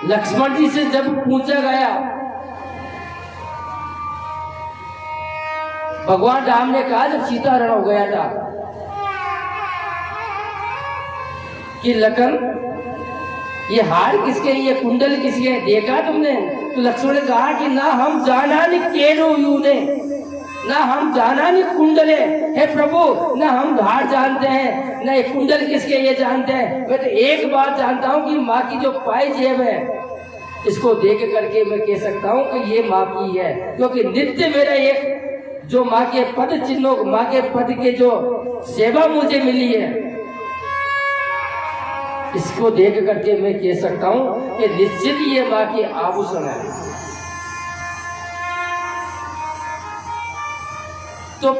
Speaker 1: लक्ष्मण जी से जब पूछा गया, भगवान राम ने कहा जब सीता हरण हो गया था कि लखन ये हार किसके, ये कुंडल किसके, देखा तुमने? तो लक्ष्मण ने कहा कि ना हम जाना नहीं केनो यूने, ना हम जाना नहीं कुंडले, हे प्रभु ना हम हार जानते हैं, ना ये कुंडल किसके ये जानते हैं। मैं तो एक बात जानता हूँ कि माँ की जो पाई जेब है, इसको देख करके मैं कह सकता हूँ कि ये माँ की है, क्योंकि नित्य मेरा एक जो माँ के पद चिन्हों, माँ के पद के जो सेवा मुझे मिली है, इसको देख करके मैं कह सकता हूँ कि निश्चित ये माँ की आभूषण है। तो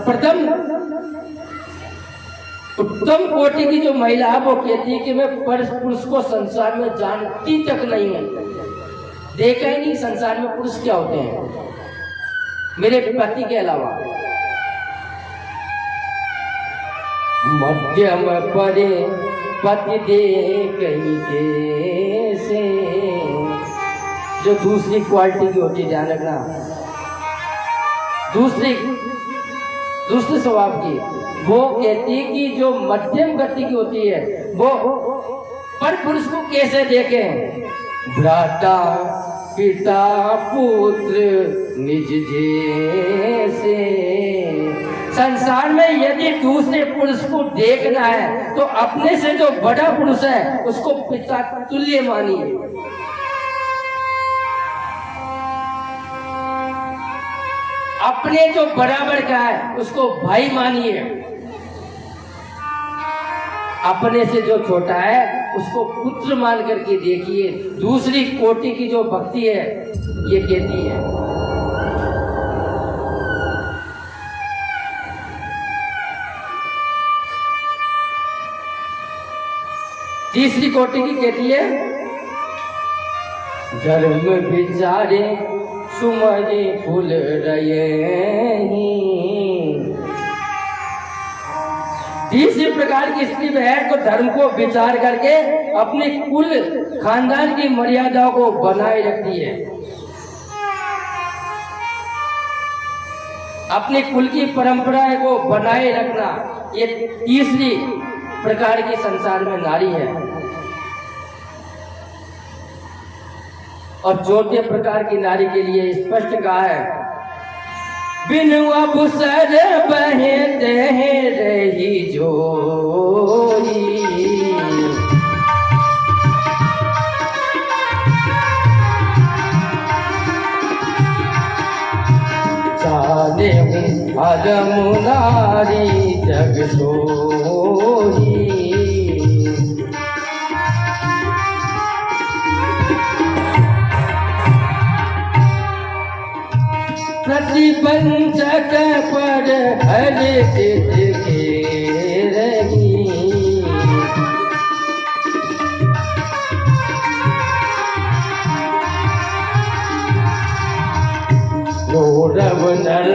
Speaker 1: प्रथम उत्तम कोटि की जो महिला है वो कहती है कि मैं पुरुष को संसार में जानती तक नहीं है, देखा ही नहीं संसार में पुरुष क्या होते हैं मेरे पति के अलावा। मध्यम परे पति दे कहीं से, जो दूसरी क्वालिटी की होती है, ध्यान रखना, दूसरे स्वभाव की, वो कहती है कि जो मध्यम गति की होती है वो पर पुरुष को कैसे देखें। भ्राता पिता पुत्र निज जैसे, संसार में यदि दूसरे पुरुष को देखना है तो अपने से जो बड़ा पुरुष है उसको पिता तुल्य मानिए। अपने जो बराबर का है उसको भाई मानिए। अपने से जो छोटा है उसको पुत्र मान करके देखिए। दूसरी कोटि की जो भक्ति है ये कहती है। तीसरी कोटि की कहती है धर्म विचारे सुमरे फूल रहे। तीसरी प्रकार की स्त्री वह है तो धर्म को विचार करके अपने कुल खानदान की मर्यादाओं को बनाए रखती है। अपने कुल की परंपराएं को बनाए रखना ये तीसरी प्रकार की संसार में नारी है। और चौथे प्रकार की नारी के लिए स्पष्ट कहा है बिनु अवसर बहे दे रही जोरी। जाने अदम नारी जग सोही। प्रतिबंधक पर हर के रही। गौरव नर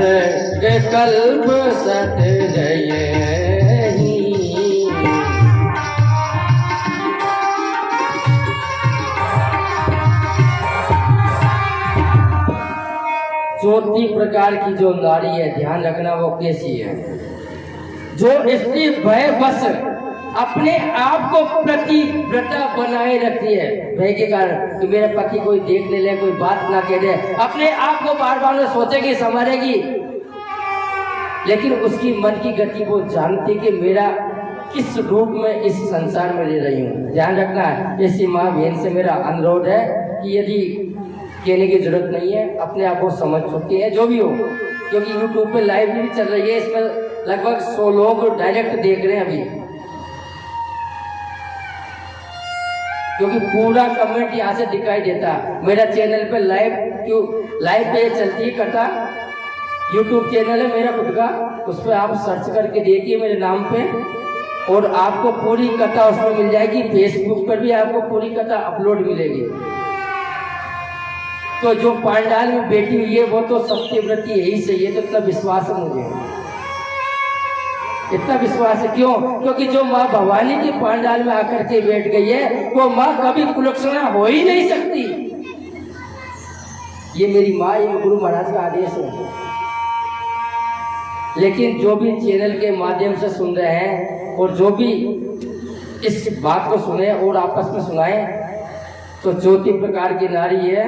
Speaker 1: के कल्प सत रही। चौथी प्रकार की जो नारी है ध्यान रखना वो कैसी है। जो स्त्री भय बस अपने आप को प्रतिव्रता बनाए रखती है। भय के कारण कि मेरे पति कोई देख ले ले, कोई बात ना कह दे, अपने आप को बार बार सोचेगी संभालेगी। लेकिन उसकी मन की गति वो जानती कि मेरा किस रूप में इस संसार में रह रही हूँ। ध्यान रखना है। ऐसी माँ बहन से मेरा अनुरोध है कि यदि कहने की जरूरत नहीं है, अपने आप को समझ चुके हैं जो भी हो, क्योंकि यूट्यूब पे लाइव भी चल रही है। इसमें लगभग 100 लोग डायरेक्ट देख रहे हैं अभी, क्योंकि पूरा कमेंट यहाँ से दिखाई देता है। मेरा चैनल पे लाइव पे चलती है कथा। यूट्यूब चैनल है मेरा खुद का, उस पर आप सर्च करके देखिए मेरे नाम पे और आपको पूरी कथा उसमें मिल जाएगी। फेसबुक पर भी आपको पूरी कथा अपलोड मिलेगी। तो जो पांडाल में बैठी हुई है वो तो सत्यव्रती है ही सही है। तो इतना विश्वास है मुझे, इतना विश्वास है। क्यों? क्योंकि जो माँ भवानी की पांडाल में आकर के बैठ गई है वो माँ कभी कुलक्षणा हो ही नहीं सकती। ये मेरी माँ, ये गुरु महाराज का आदेश है। लेकिन जो भी चैनल के माध्यम से सुन रहे हैं और जो भी इस बात को सुने और आपस में सुनाए, तो चौथी प्रकार की नारी है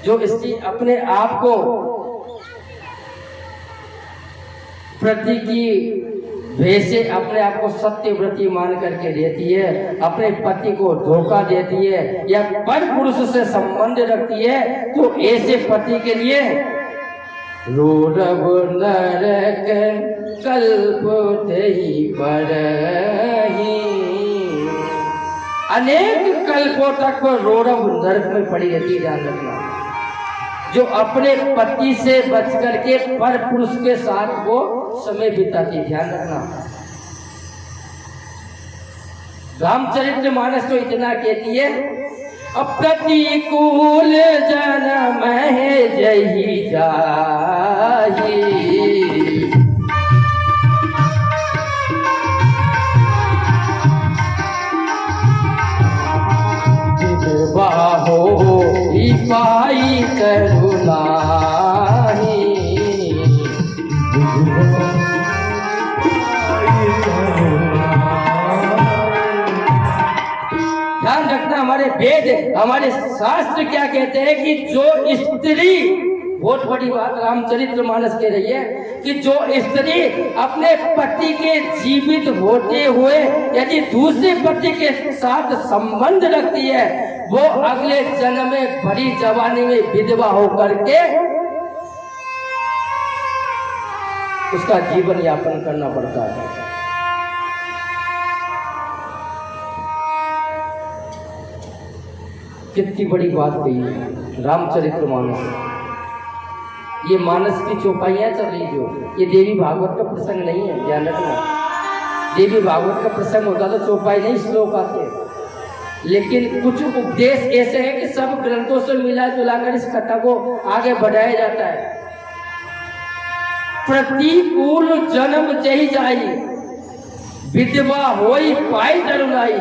Speaker 1: जो इसकी अपने आप को प्रति की वैसे अपने आप को सत्यव्रती मान करके देती है, अपने पति को धोखा देती है या पर पुरुष से संबंध रखती है, तो ऐसे पति के लिए रोरव नरक कल्प ही बरही। अनेक कल्पों तक वो रोरव नरक में पड़ी रहती है। ध्यान रखना। जो अपने पति से बच करके पर पुरुष के साथ वो समय बिताती। ध्यान रखना। रामचरितमानस तो इतना कहती है, अप्रतिकूल जन्म है जही जाही। बाहो पाई करुणाही। ध्यान रखना, हमारे वेद हमारे शास्त्र क्या कहते हैं कि जो स्त्री बहुत बड़ी बात रामचरितमानस कह रही है कि जो स्त्री अपने पति के जीवित होते हुए यदि दूसरे पति के साथ संबंध रखती है, वो अगले जन्म में बड़ी जवानी में विधवा होकर के उसका जीवन यापन करना पड़ता है। कितनी बड़ी बात कही है रामचरितमानस। ये मानस की चौपाइयां चल रही, जो ये देवी भागवत का प्रसंग नहीं है, ध्यान रखना। देवी भागवत का प्रसंग होता तो चौपाई नहीं श्लोक आते, लेकिन कुछ उपदेश ऐसे हैं कि सब ग्रंथों से मिला जुलाकर इस कथा को आगे बढ़ाया जाता है। प्रतिकूल जन्म जही जाई, विधवा होई पाई डरुलाई।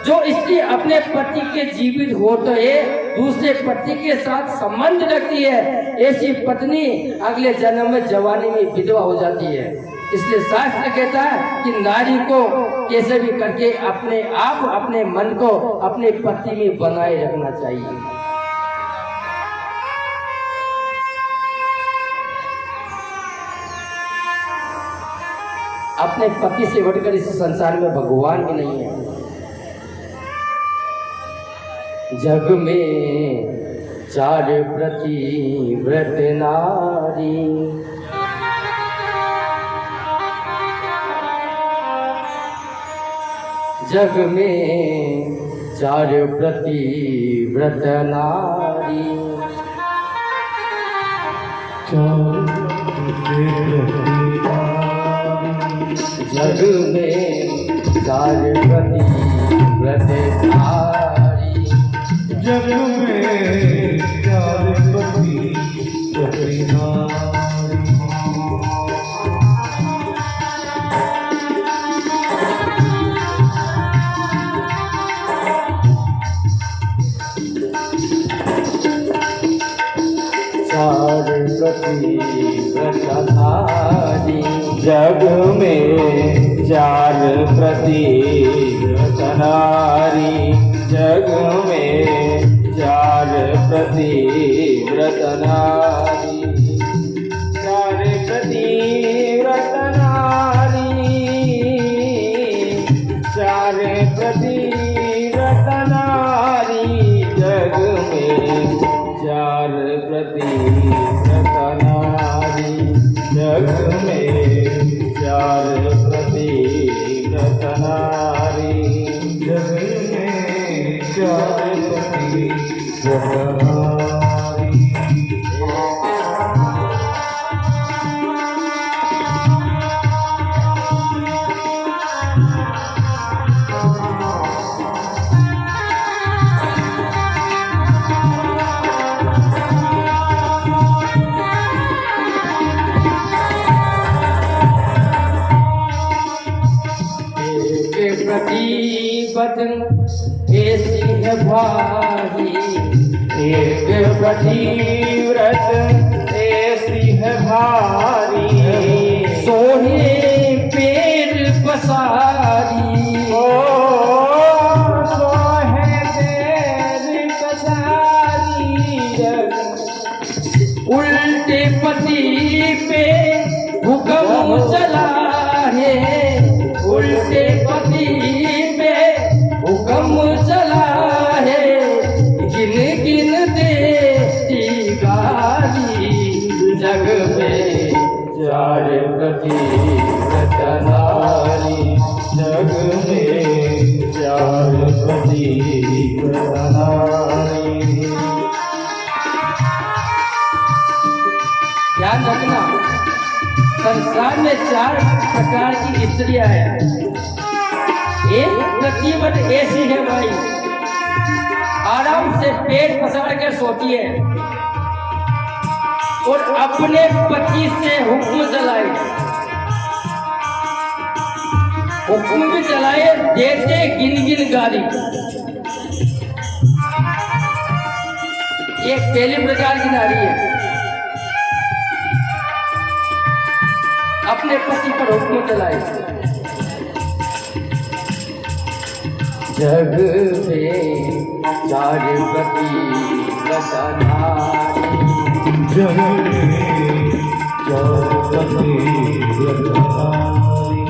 Speaker 1: जो स्त्री अपने पति के जीवित होते है दूसरे पति के साथ संबंध रखती है, ऐसी पत्नी अगले जन्म में जवानी में विधवा हो जाती है। इसलिए शास्त्र कहता है कि नारी को कैसे भी करके अपने आप अपने मन को अपने पति में बनाए रखना चाहिए। अपने पति से बढ़कर इस संसार में भगवान भी नहीं है। जग में चार प्रतिव्रत नारी, जग में चार प्रतिव्रत नारी, जग में चार प्रतिव्रत नारी,
Speaker 2: जग में चार प्रतिव्रत नारी।
Speaker 1: चार प्रतिव्रत नारी,
Speaker 2: जग में चार प्रतिव्रत नारी, जग में चार प्रतिव्रत नारी, चार प्रतिव्रत नारी, चार प्रतिव्रत नारी, जग में चार प्रतिव्रत नारी, जग में चार प्रतिव्रत नारी, जग में चार प्रतिव्रत नारी।
Speaker 1: ऐसी है भारी,
Speaker 2: एक प्रतिव्रत ऐसी है भारी,
Speaker 1: सोहे पेड़ पसारी,
Speaker 2: ओ सोहे पेड़ पसारी,
Speaker 1: उल्टे पति पे हुक्म चला है, उल्टे पति पे हुक्म चला है, गिन गिन देती गाली, जग में
Speaker 2: चार प्रतिव्रत नारी, जग में चार प्रतिव्रत नारी।
Speaker 1: ध्यान रखना, संसार में चार प्रकार की स्त्रियां हैं। एक प्रतिव्रत ऐसी है भाई, आराम से पेट पसार कर सोती है और अपने पति से हुक्म चलाए, हुक्म भी चलाए, देते गिन गिन गाली। एक पहली प्रकार की नारी है, अपने पति पर हुक्म चलाए। जग में चार प्रतिव्रत नारी,
Speaker 2: जग में चार पति व्रत नारी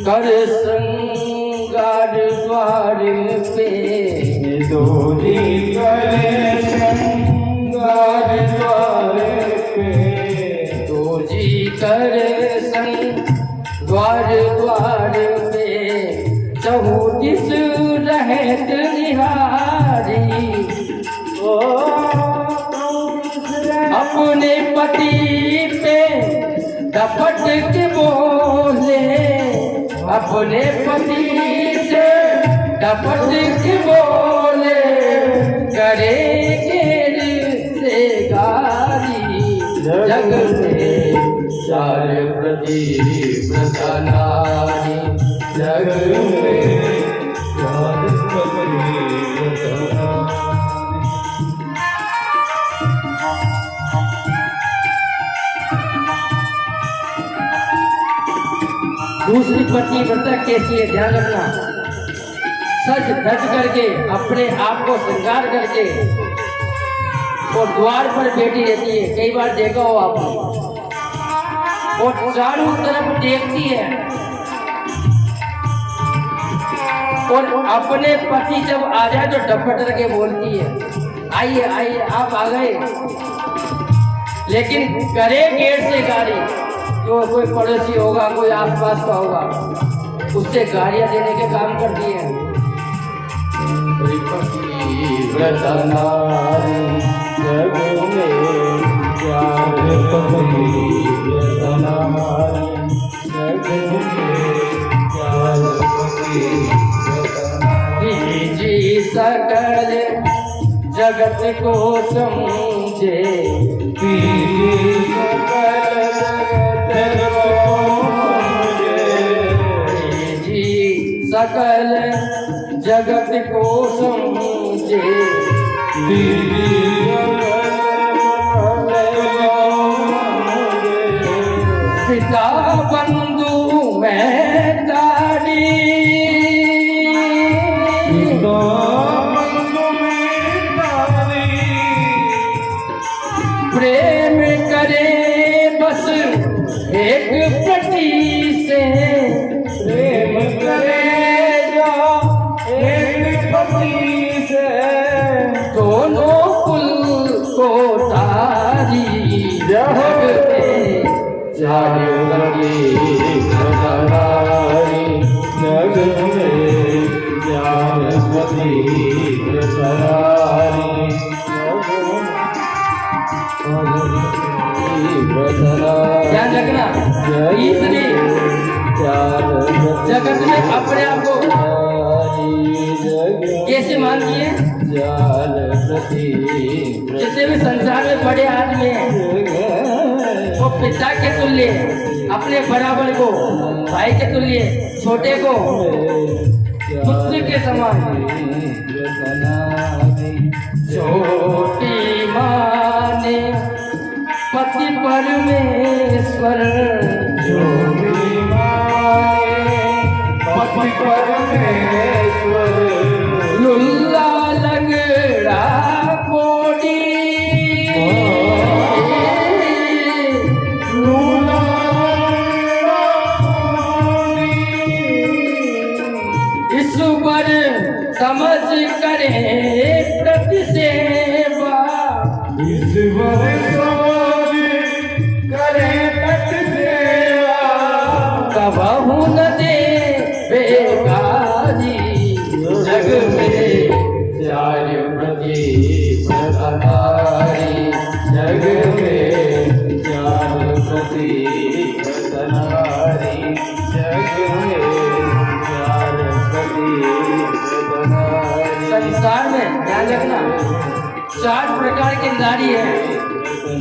Speaker 1: कर श्रृंगार द्वार पे
Speaker 2: दोजी करे श्रृंगार द्वार पे
Speaker 1: दोजी कर द्वार द्वार पे चौदिस रहत निहारी अपने पति पे डपट के बोले अपने पति से डपट के बोले करे घेर से गारी जग में चार प्रति व्रत नारी जग में
Speaker 2: चार पति व्रत नारी
Speaker 1: दूसरी पत्नी व्रत कैसी है ध्यान रखना। सज धज करके अपने आप को श्रृंगार करके और द्वार पर बैठी रहती है। कई बार देखा हो आपने, और चारों तरफ देखती है और अपने पति जब आ जाए तो डपट करके बोलती है आइए आइए आप आ गए, लेकिन करे गेट से गाड़ी, जो कोई पड़ोसी होगा कोई आसपास का होगा उससे गालियां देने के काम करती है।
Speaker 2: व्रत नारी जग में चार पति व्रत नारी जग में चार पति व्रत नारी
Speaker 1: जी सकल जगत को समझे सकल जगत को समझे पिता बंधु मैं तारी प्रेम करे बस एक प्रति से
Speaker 2: प्रेम करे
Speaker 1: दोनों कुल को तारी जग में
Speaker 2: चार पति व्रत नारी जग में चार पति व्रत नारी
Speaker 1: ध्यान रखना। तीसरी जगत में अपने आप को कैसे मानती है? जितने भी संसार में बड़े आदमी हैं वो पिता के तुल्य, अपने बराबर को भाई के तुल्य, छोटे को पुत्र के समान। छोटी माने पति परमेश्वर,
Speaker 2: छोटी माने पति परमेश्वर,
Speaker 1: लुल्ला लगड़ा कोडी ईश्वर समझ करे प्रति सेवा,
Speaker 2: ईश्वर समझ करे प्रति सेवा,
Speaker 1: कबहू न दे बेगारी जग में चार प्रति व्रत नारी जग में
Speaker 2: चार पति व्रत नारी जग में चार पति व्रत नारी।
Speaker 1: संसार में ध्यान रखना 4 प्रकार की नारी है।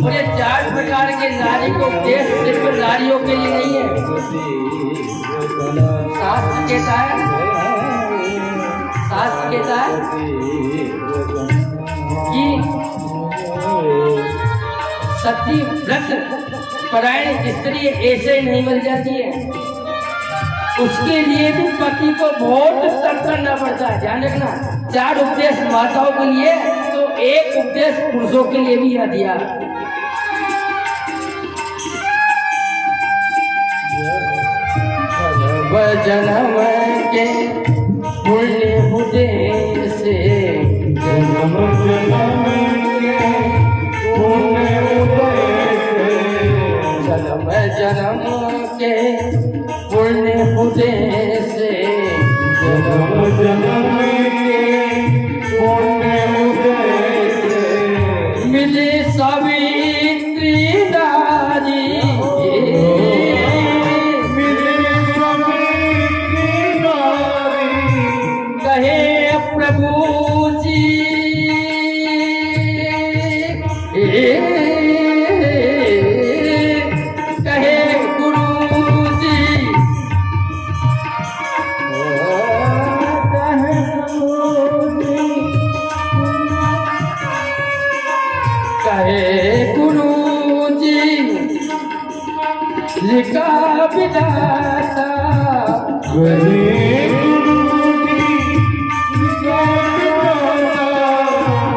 Speaker 1: और ये 4 प्रकार के नारी को उपदेश सिर्फ नारियों के लिए नहीं है। शास्त्र कहता है, शास्त्र कहता है कि सती व्रत परायण स्त्री ऐसे ही नहीं बन जाती है, उसके लिए भी पति को बहुत तप करना पड़ता है। ध्यान रखना, 4 उपदेश माताओं के लिए तो 1 उपदेश पुरुषों के लिए भी दिया। जन्म के पुण्य उदय से,
Speaker 2: जन्म के पुण्य उदय से,
Speaker 1: जन्म के पुण्य उदय से,
Speaker 2: जन्म के पुण्य उदय से,
Speaker 1: मिले सावित्री नारी,
Speaker 2: मिले सावित्री नारी,
Speaker 1: कहे प्रभु जी, कहे गुरु जी, कहे गुरु जी, लिखा विधाता,
Speaker 2: कहे गुरु जी,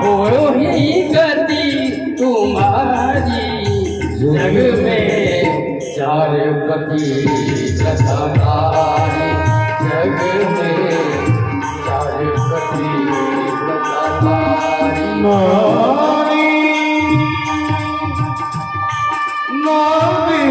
Speaker 1: ओ ही गति तुम्हारी, जग में 4 पति प्रधानारी, जग में 4 पति प्रधानारी।
Speaker 2: नारी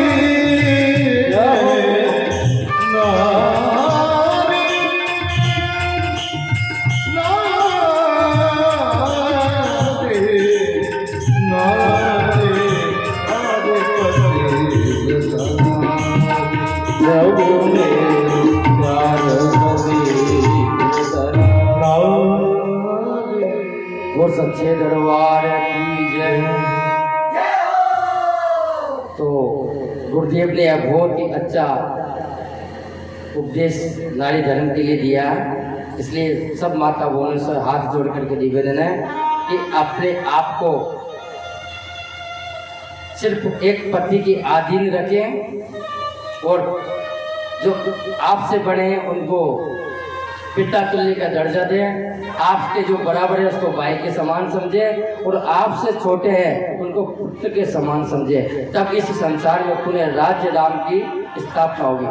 Speaker 2: नारी
Speaker 1: वो सच्चे दरबार की जय। तो गुरुदेव ने बहुत ही अच्छा उपदेश नारी धर्म के लिए दिया, इसलिए सब माता बहनों से हाथ जोड़ करके निवेदन है कि अपने आप को सिर्फ एक पति के अधीन रखें और जो आपसे बड़े हैं उनको पिता तुल्य का दर्जा दें, आपके जो बराबर है उसको भाई के समान समझे और आपसे छोटे हैं उनको पुत्र के समान समझे, तब इस संसार में पुनः राज्य राम की स्थापना होगी।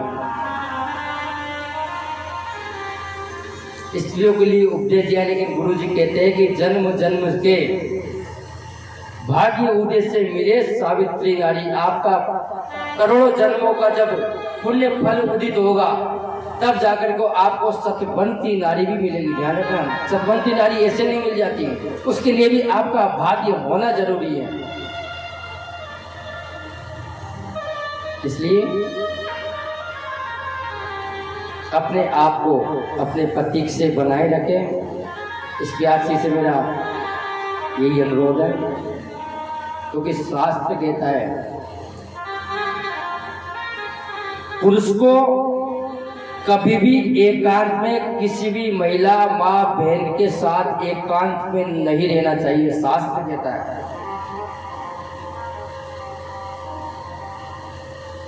Speaker 1: स्त्रियों के लिए उपदेश दिया, लेकिन गुरु जी कहते हैं कि जन्म जन्म के भाग्य उदय से मिले सावित्री नारी। आपका करोड़ों जन्मों का जब पुण्य फल उदित होगा तब जाकर को आपको सतवंती नारी भी मिलेगी। ध्यान रखना, सतवंती नारी ऐसे नहीं मिल जाती, उसके लिए भी आपका भाग्य होना जरूरी है। इसलिए अपने आप को अपने पति से बनाए रखें। इस प्यार से मेरा यही अनुरोध है, क्योंकि शास्त्र कहता है पुरुष को कभी भी एकांत में किसी भी महिला माँ बहन के साथ एकांत में नहीं रहना चाहिए, शास्त्र कहता है।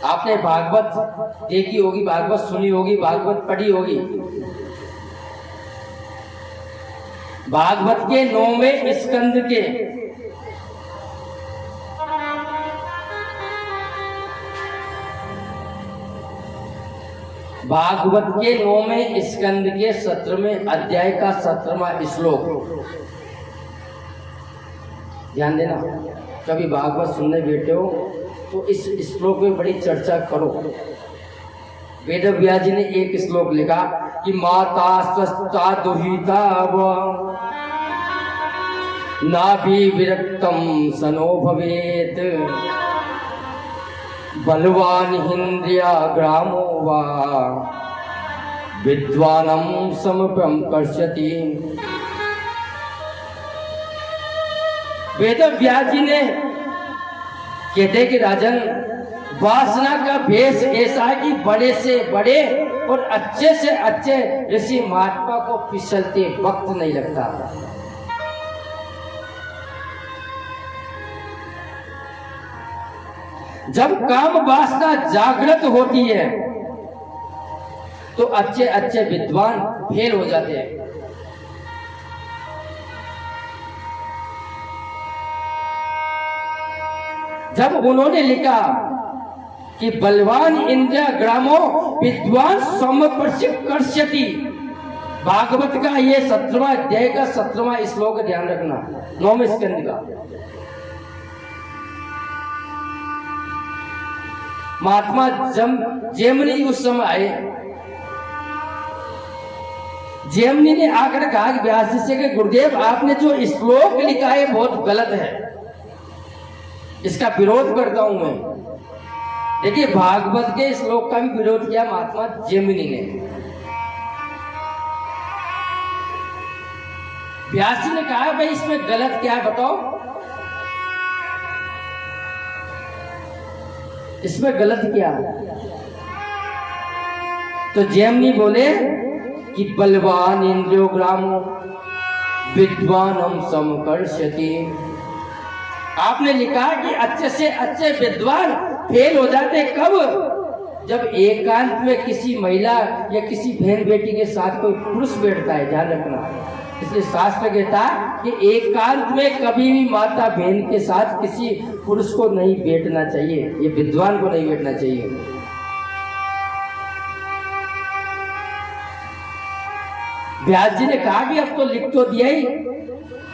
Speaker 1: आपने भागवत देखी होगी, भागवत सुनी होगी, भागवत पढ़ी होगी। भागवत के 9वें स्कंद के भागवत के 9वें स्कंद के 17वें अध्याय का 17वां श्लोक ध्यान देना। कभी भागवत सुनने बैठे हो तो इस श्लोक में बड़ी चर्चा करो। वेद व्यास जी ने एक श्लोक लिखा कि माता स्वस्था दुहिता नाभि विरक्तम सनो भवेत बलवान हिंद्रिया ग्रामो वा विद्वानम समपम कर्षति। वेद व्यास जी ने कहते हैं कि राजन, वासना का भेष ऐसा है कि बड़े से बड़े और अच्छे से अच्छे ऋषि महात्मा को फिसलते वक्त नहीं लगता। जब काम वासना जागृत होती है तो अच्छे अच्छे विद्वान फेल हो जाते हैं। जब उन्होंने लिखा कि बलवान इंद्रिय ग्रामो विद्वान समपर्शिष्यति, भागवत का ये 17वां अध्याय का 17वां श्लोक ध्यान रखना, 9वें स्कंद का। महात्मा जैमिनी उस समय आए। जैमिनी ने आकर कहा कि व्यास जी से कि गुरुदेव, आपने जो श्लोक लिखा है बहुत गलत है, इसका विरोध करता हूं मैं। देखिए, भागवत के श्लोक का भी विरोध किया महात्मा जैमिनी ने। व्यास जी ने कहा भाई इसमें गलत क्या है बताओ, इसमें गलत क्या है? तो जैमिनी बोले कि बलवान इंद्रियो ग्रामो विद्वानम समकर्षति। आपने लिखा कि अच्छे से अच्छे विद्वान फेल हो जाते कब? जब एकांत में किसी महिला या किसी बहन बेटी के साथ कोई पुरुष बैठता है, ध्यान रखना। इसलिए शास्त्र कहता है कि एकांत में कभी भी माता बहन के साथ किसी पुरुष को नहीं बैठना चाहिए, ये विद्वान को नहीं बैठना चाहिए। व्यास जी ने कहा कि अब तो लिख तो दिया ही,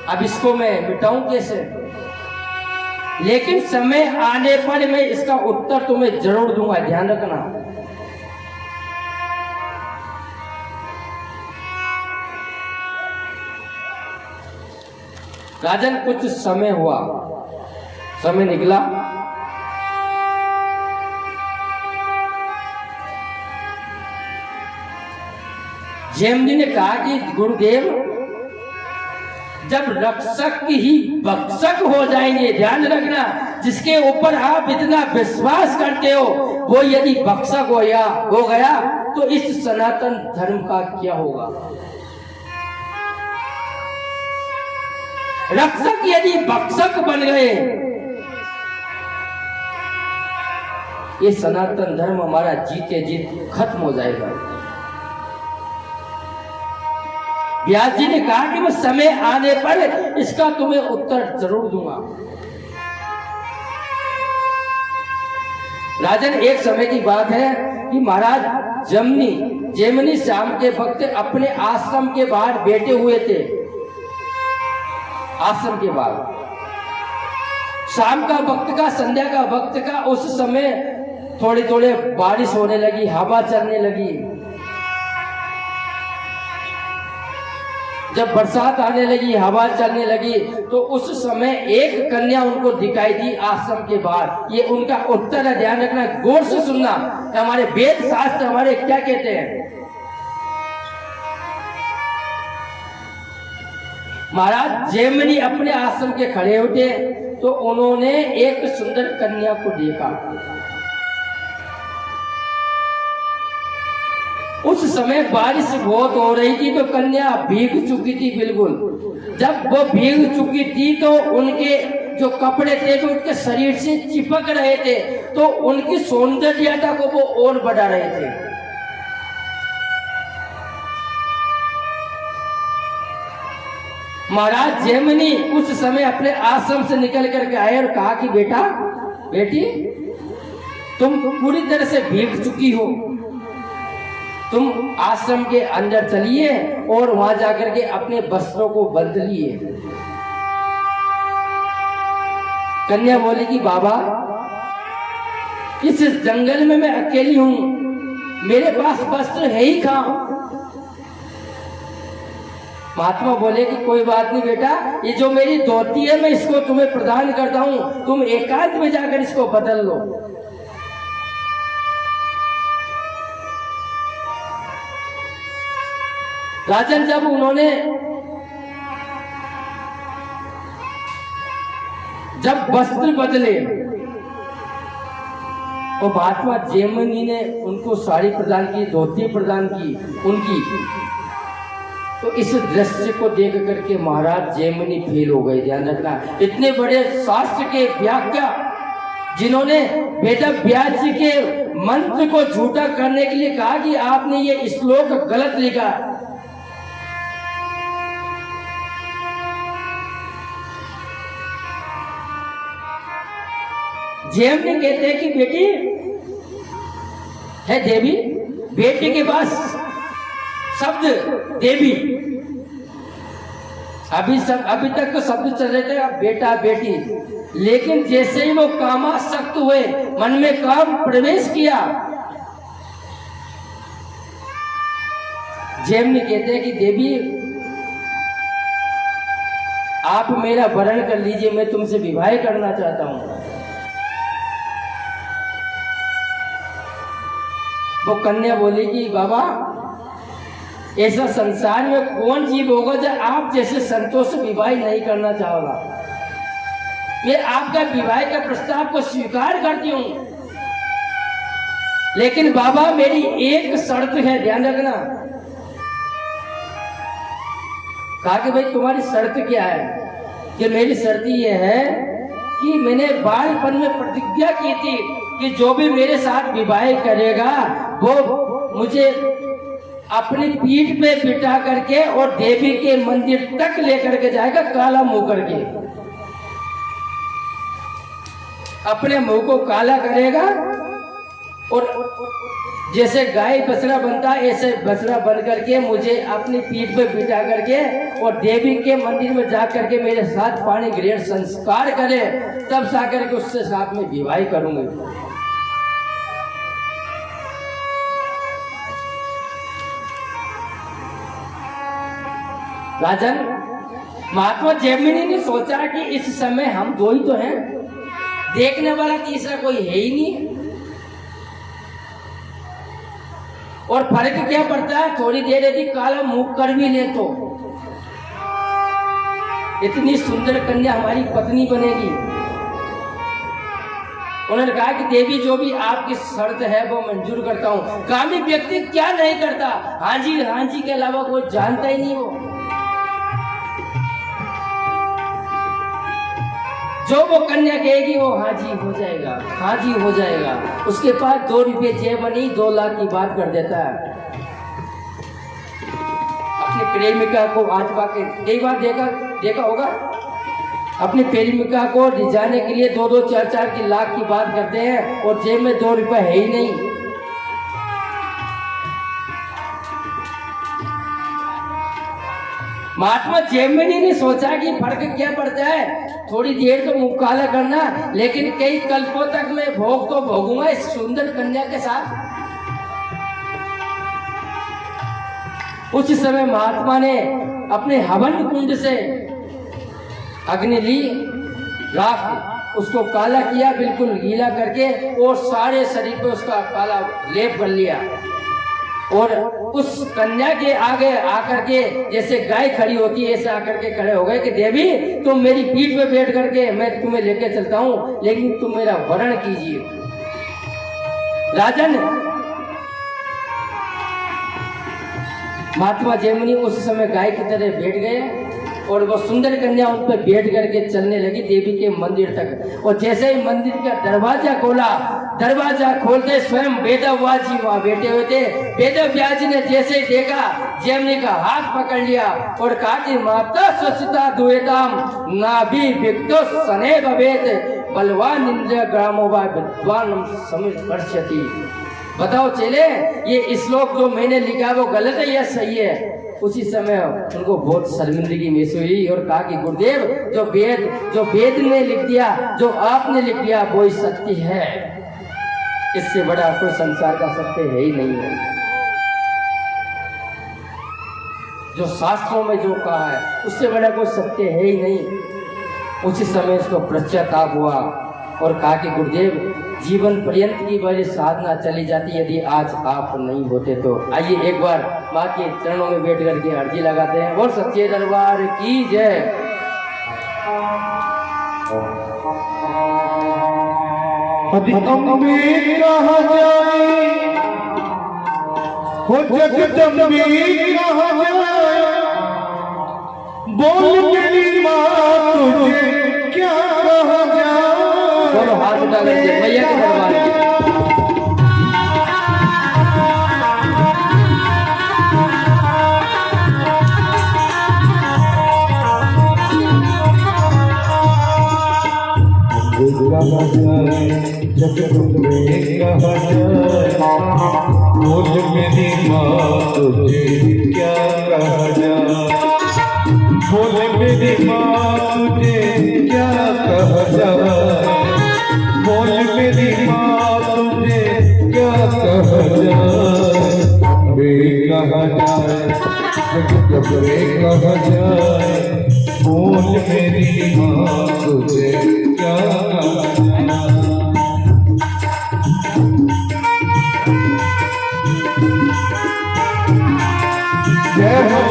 Speaker 1: अब इसको मैं मिटाऊं कैसे? लेकिन समय आने पर मैं इसका उत्तर तुम्हें जरूर दूंगा, ध्यान रखना। राजन, कुछ समय हुआ, समय निकला। जैमिनी ने कहा कि गुरुदेव, जब रक्षक ही भक्षक हो जाएंगे, ध्यान रखना, जिसके ऊपर आप इतना विश्वास करते हो वो यदि भक्षक हो गया तो इस सनातन धर्म का क्या होगा? रक्षक यदि भक्षक बन गए, ये सनातन धर्म हमारा जीते जीत खत्म हो जाएगा। व्यास जी ने कहा कि मैं समय आने पर इसका तुम्हें उत्तर जरूर दूंगा। राजन, एक समय की बात है कि महाराज जैमिनी शाम के वक्त अपने आश्रम के बाहर बैठे हुए थे। आश्रम के बाहर शाम का वक्त का, संध्या का वक्त का, उस समय थोड़ी थोड़ी बारिश होने लगी, हवा चलने लगी। जब बरसात आने लगी, हवा चलने लगी, तो उस समय एक कन्या उनको दिखाई दी आश्रम के बाहर। ये उनका उत्तर है, ध्यान रखना, गौर से सुनना। हमारे वेद शास्त्र हमारे क्या कहते हैं। महाराज जैमिनी अपने आश्रम के खड़े उठे तो उन्होंने एक सुंदर कन्या को देखा। उस समय बारिश बहुत हो रही थी तो कन्या भीग चुकी थी बिल्कुल। जब वो भीग चुकी थी तो उनके जो कपड़े थे जो उनके शरीर से चिपक रहे थे, तो उनकी सौंदर्यता को वो और बढ़ा रहे थे। महाराज जैमिनी उस समय अपने आश्रम से निकल करके आए और कहा कि बेटा, बेटी, तुम पूरी तरह से भीग चुकी हो, तुम आश्रम के अंदर चलिए और वहां जाकर के अपने वस्त्रों को बदलिए। कन्या बोली कि बाबा, इस जंगल में मैं अकेली हूं, मेरे पास वस्त्र है ही कहां। महात्मा बोले कि कोई बात नहीं बेटा, ये जो मेरी धोती है मैं इसको तुम्हें प्रदान करता हूं, तुम एकांत में जाकर इसको बदल लो। राजन, जब उन्होंने जब वस्त्र बदले और महात्मा जैमिनी ने उनको साड़ी प्रदान की, धोती प्रदान की उनकी। तो इस दृश्य को देख करके महाराज जैमिनी फेल हो गए। ध्यान रखना, इतने बड़े शास्त्र के व्याख्या जिन्होंने वेद व्यास जी के मंत्र को झूठा करने के लिए कहा कि आपने ये श्लोक गलत लिखा। जैमिनी कहते हैं कि बेटी है देवी, बेटे के पास शब्द देवी, अभी तक तो शब्द चल रहे थे बेटा बेटी, लेकिन जैसे ही वो कामासक्त हुए, मन में काम प्रवेश किया, जैमिनी कहते हैं कि देवी आप मेरा वरण कर लीजिए, मैं तुमसे विवाह करना चाहता हूं। वो कन्या बोली कि बाबा ऐसा संसार में कौन जीव होगा जो आप जैसे संतों से विवाह नहीं करना चाहोगा। मैं आपका विवाह का प्रस्ताव को स्वीकार करती हूँ, लेकिन बाबा मेरी एक शर्त है, ध्यान रखना। कहा कि भाई तुम्हारी शर्त क्या है? कि मेरी शर्त ये है कि मैंने बालपन में प्रतिज्ञा की थी कि जो भी मेरे साथ विवाह करेगा वो मुझे अपनी पीठ पे बिठा करके और देवी के मंदिर तक लेकर के जाएगा, काला मुंह करके अपने मुंह को काला करेगा, और जैसे गाय बछड़ा बनता है ऐसे बछड़ा बन करके मुझे अपनी पीठ पे बिठा करके और देवी के मंदिर में जा करके मेरे साथ पानी ग्रहण संस्कार करे, तब जा करके उससे साथ में विवाह करूंगी। राजन, महात्मा जैमिनी ने सोचा कि इस समय हम दो ही तो हैं, देखने वाला तीसरा कोई है ही नहीं, और फर्क क्या पड़ता है, थोड़ी देर यदि काला मुंह कर भी ले तो इतनी सुंदर कन्या हमारी पत्नी बनेगी। उन्होंने कहा कि देवी जो भी आपकी शर्त है वो मंजूर करता हूं। कामी व्यक्ति क्या नहीं करता, हाँ जी के अलावा कोई जानता ही नहीं हो। जो वो कन्या कहेगी वो हाँ जी हो जाएगा, हाँ जी हो जाएगा। उसके पास 2 रुपये जेब नहीं 2 लाख की बात कर देता है। अपनी प्रेमिका को आज पाके कई बार देखा होगा, अपनी प्रेमिका को रिझाने के लिए 2-2 4-4 की लाख की बात करते हैं और जेब में 2 रुपये है ही नहीं। महात्मा जैमिनी ने सोचा कि फर्क क्या पड़ता है, थोड़ी देर तो मुंह काला करना, लेकिन कई कल्पों तक मैं भोग तो भोगूंगा इस सुंदर कन्या के साथ। उस समय महात्मा ने अपने हवन कुंड से अग्नि ली, राख उसको काला किया, बिल्कुल गीला करके, और सारे शरीर पे उसका काला लेप कर लिया, और उस कन्या के आगे आकर के जैसे गाय खड़ी होती है ऐसे आकर के खड़े हो गए कि देवी तुम मेरी पीठ पे बैठ करके मैं तुम्हें लेके चलता हूं, लेकिन तुम मेरा वरण कीजिए। राजन, महात्मा जैमिनी उस समय गाय की तरह बैठ गए और वो सुंदर कन्या उन पर बैठ करके चलने लगी देवी के मंदिर तक। और जैसे ही मंदिर का दरवाजा खोला, दरवाजा खोलते स्वयं वेदव्यास जी वहां बैठे हुए थे। वेदव्यास जी ने जैसे ही देखा, जैमिनी का हाथ पकड़ लिया और कहा कि माता स्वच्छता दुएताम नाभि विक्तो सने भवेत बलवान इंद्र ग्रामो वा विद्वान समिर्ष्यति। बताओ चेले, ये श्लोक जो मैंने लिखा वो गलत है या सही है? उसी समय उनको बहुत शर्मिंदगी महसूस हुई और कहा कि गुरुदेव जो वेद ने लिख दिया, जो आपने लिख दिया वो ही सत्य है, इससे बड़ा कोई संसार का सत्य है ही नहीं है। जो शास्त्रों में जो कहा है उससे बड़ा कोई सत्य है ही नहीं। उसी समय उसको पश्चाताप हुआ और कहा कि गुरुदेव जीवन पर्यंत की बड़ी साधना चली जाती यदि आज आप नहीं होते तो। आइए एक बार माँ के चरणों में बैठ करके अर्जी लगाते हैं। और सच्चे दरबार की जय।
Speaker 2: अम्बे कहा जाए, हो जगदम्बे कहा जाए, बोल मेरी माँ तुझे क्या कहा जाए।
Speaker 1: दोनों हाथ उठा करके मैया के दरबार में
Speaker 2: जगदम्बे कहा जाए, बोल मेरी माँ तुझे क्या कहा जाए, बोल मेरी माँ तुझे क्या कहा जाए, बोल मेरी माँ तुझे क्या कहा जाए। अम्बे कहा जाए, जगदम्बे कहा जाए, बोल मेरी माँ तुझे क्या कहा जाए। जय हो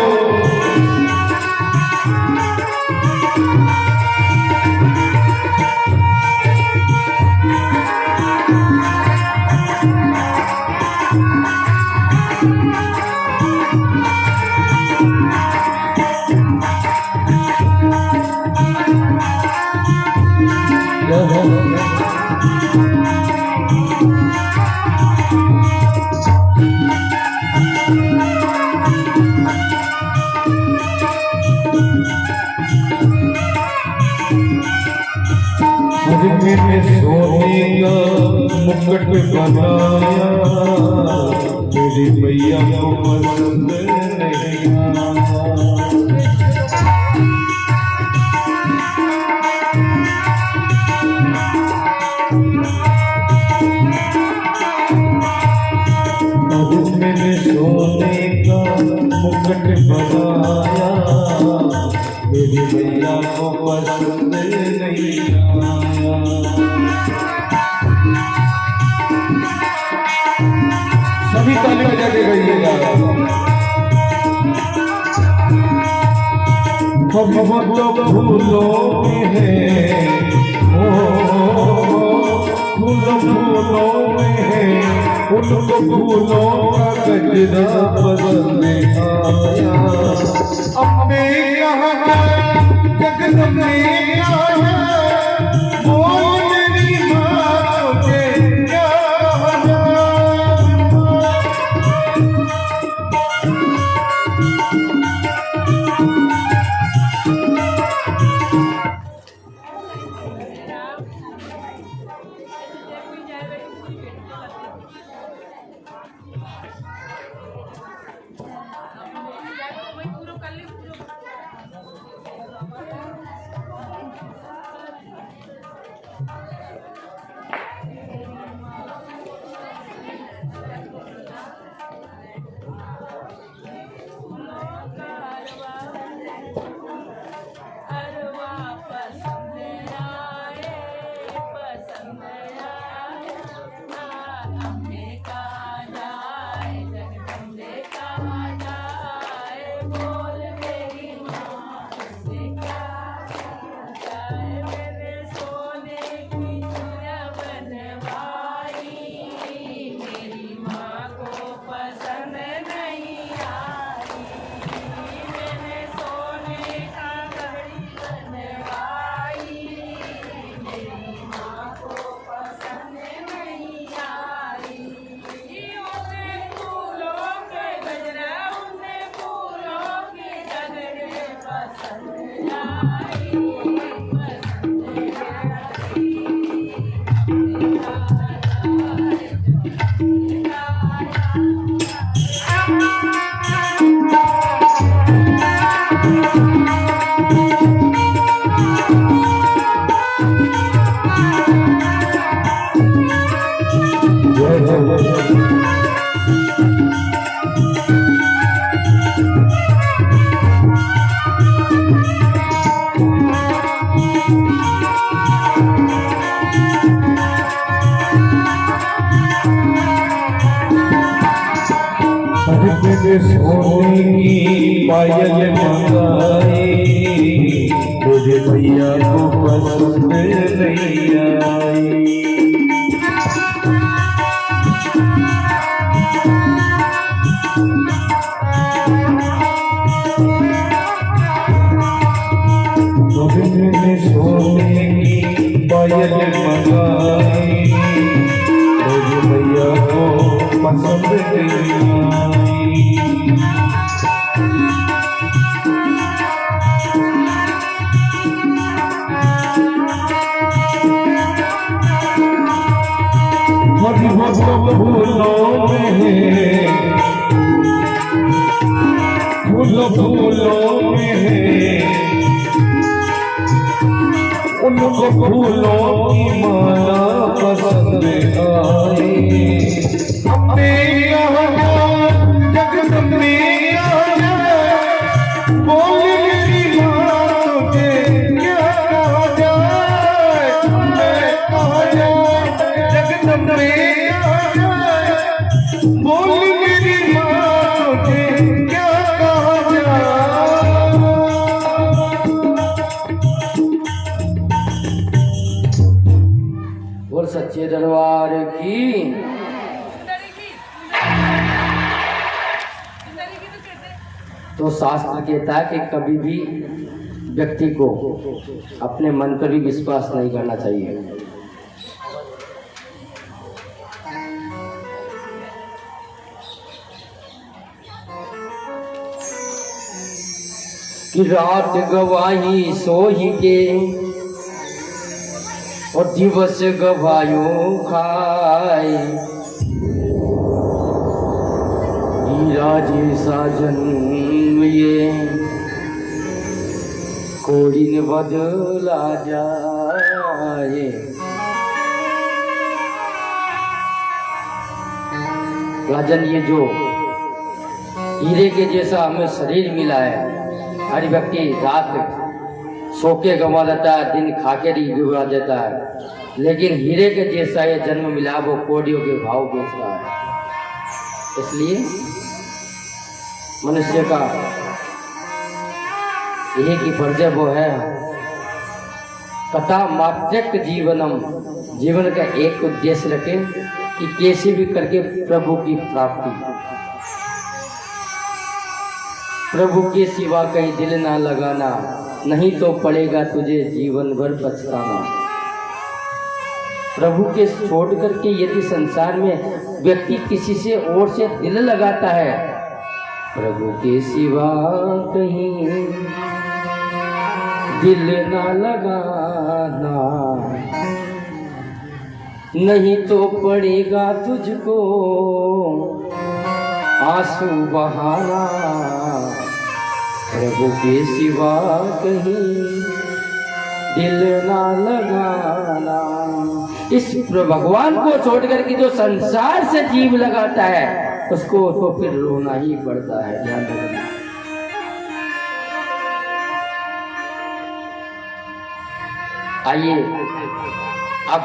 Speaker 2: मैंने सोने का मुकुट बनाया, मेरी मैया को पसंद नहीं आया। मैंने सोने का मुकुट बनाया, मेरी मैया को पसंद नहीं आया। सभी ताली बजा के गाइएगा। हम तो फूलों में है, फूलों में है, उनको फूलों का गजरा पसंद आया। अम्बे कहा जाए, जगदम्बे कहा जाए, बोल मेरी माँ तुझे क्या कहा जाए। सोने की पायल मंगाई, मुझे भैया को पसंद नहीं आई। गोविंद ने सोने की पायल मंगाई, रोज भैया को पसंद आई। फूलों में फूलों में है, उनको फूलों की माला पसंद आई। हमने कहा जगदम्बे आजा, बोल मेरी माँ तुझे क्या कहा जाए। मैं कहा जाए जगदम्बे आजा, बोल मेरी माँ तुझे क्या कहा जाए।
Speaker 1: बोल सच्चे दरबार की। तो शास्त्र कहता है कि कभी भी व्यक्ति को अपने मन पर भी विश्वास नहीं करना चाहिए। कि रात गवाही सोही के और दिवस गवायो खाए, हीरा साजन ये कोड़ी न बदला जाए। राजन, ये जो हीरे के जैसा हमें शरीर मिला है, हर व्यक्ति रात सो के गंवा देता है, दिन खा के ही डुबा देता है, लेकिन हीरे के जैसा ये जन्म मिला वो कोड़ियों के भाव बेच रहा है। इसलिए मनुष्य का यही की फर्ज वो है, कथा मात्रक जीवनम, जीवन का एक उद्देश्य रखे कि कैसे भी करके प्रभु की प्राप्ति, प्रभु के सिवा कहीं दिल ना लगाना, नहीं तो पड़ेगा तुझे जीवन भर पछताना। प्रभु के छोड़ करके यदि संसार में व्यक्ति किसी से और से दिल लगाता है, प्रभु के सिवा कहीं दिल ना लगाना, नहीं तो पड़ेगा तुझको आंसू बहाना। प्रभु के सिवा कहीं दिल ना लगाना। इस भगवान को छोड़ करके जो संसार से जीव लगाता है उसको तो फिर रोना ही पड़ता है। ध्यान रखना। आइए अब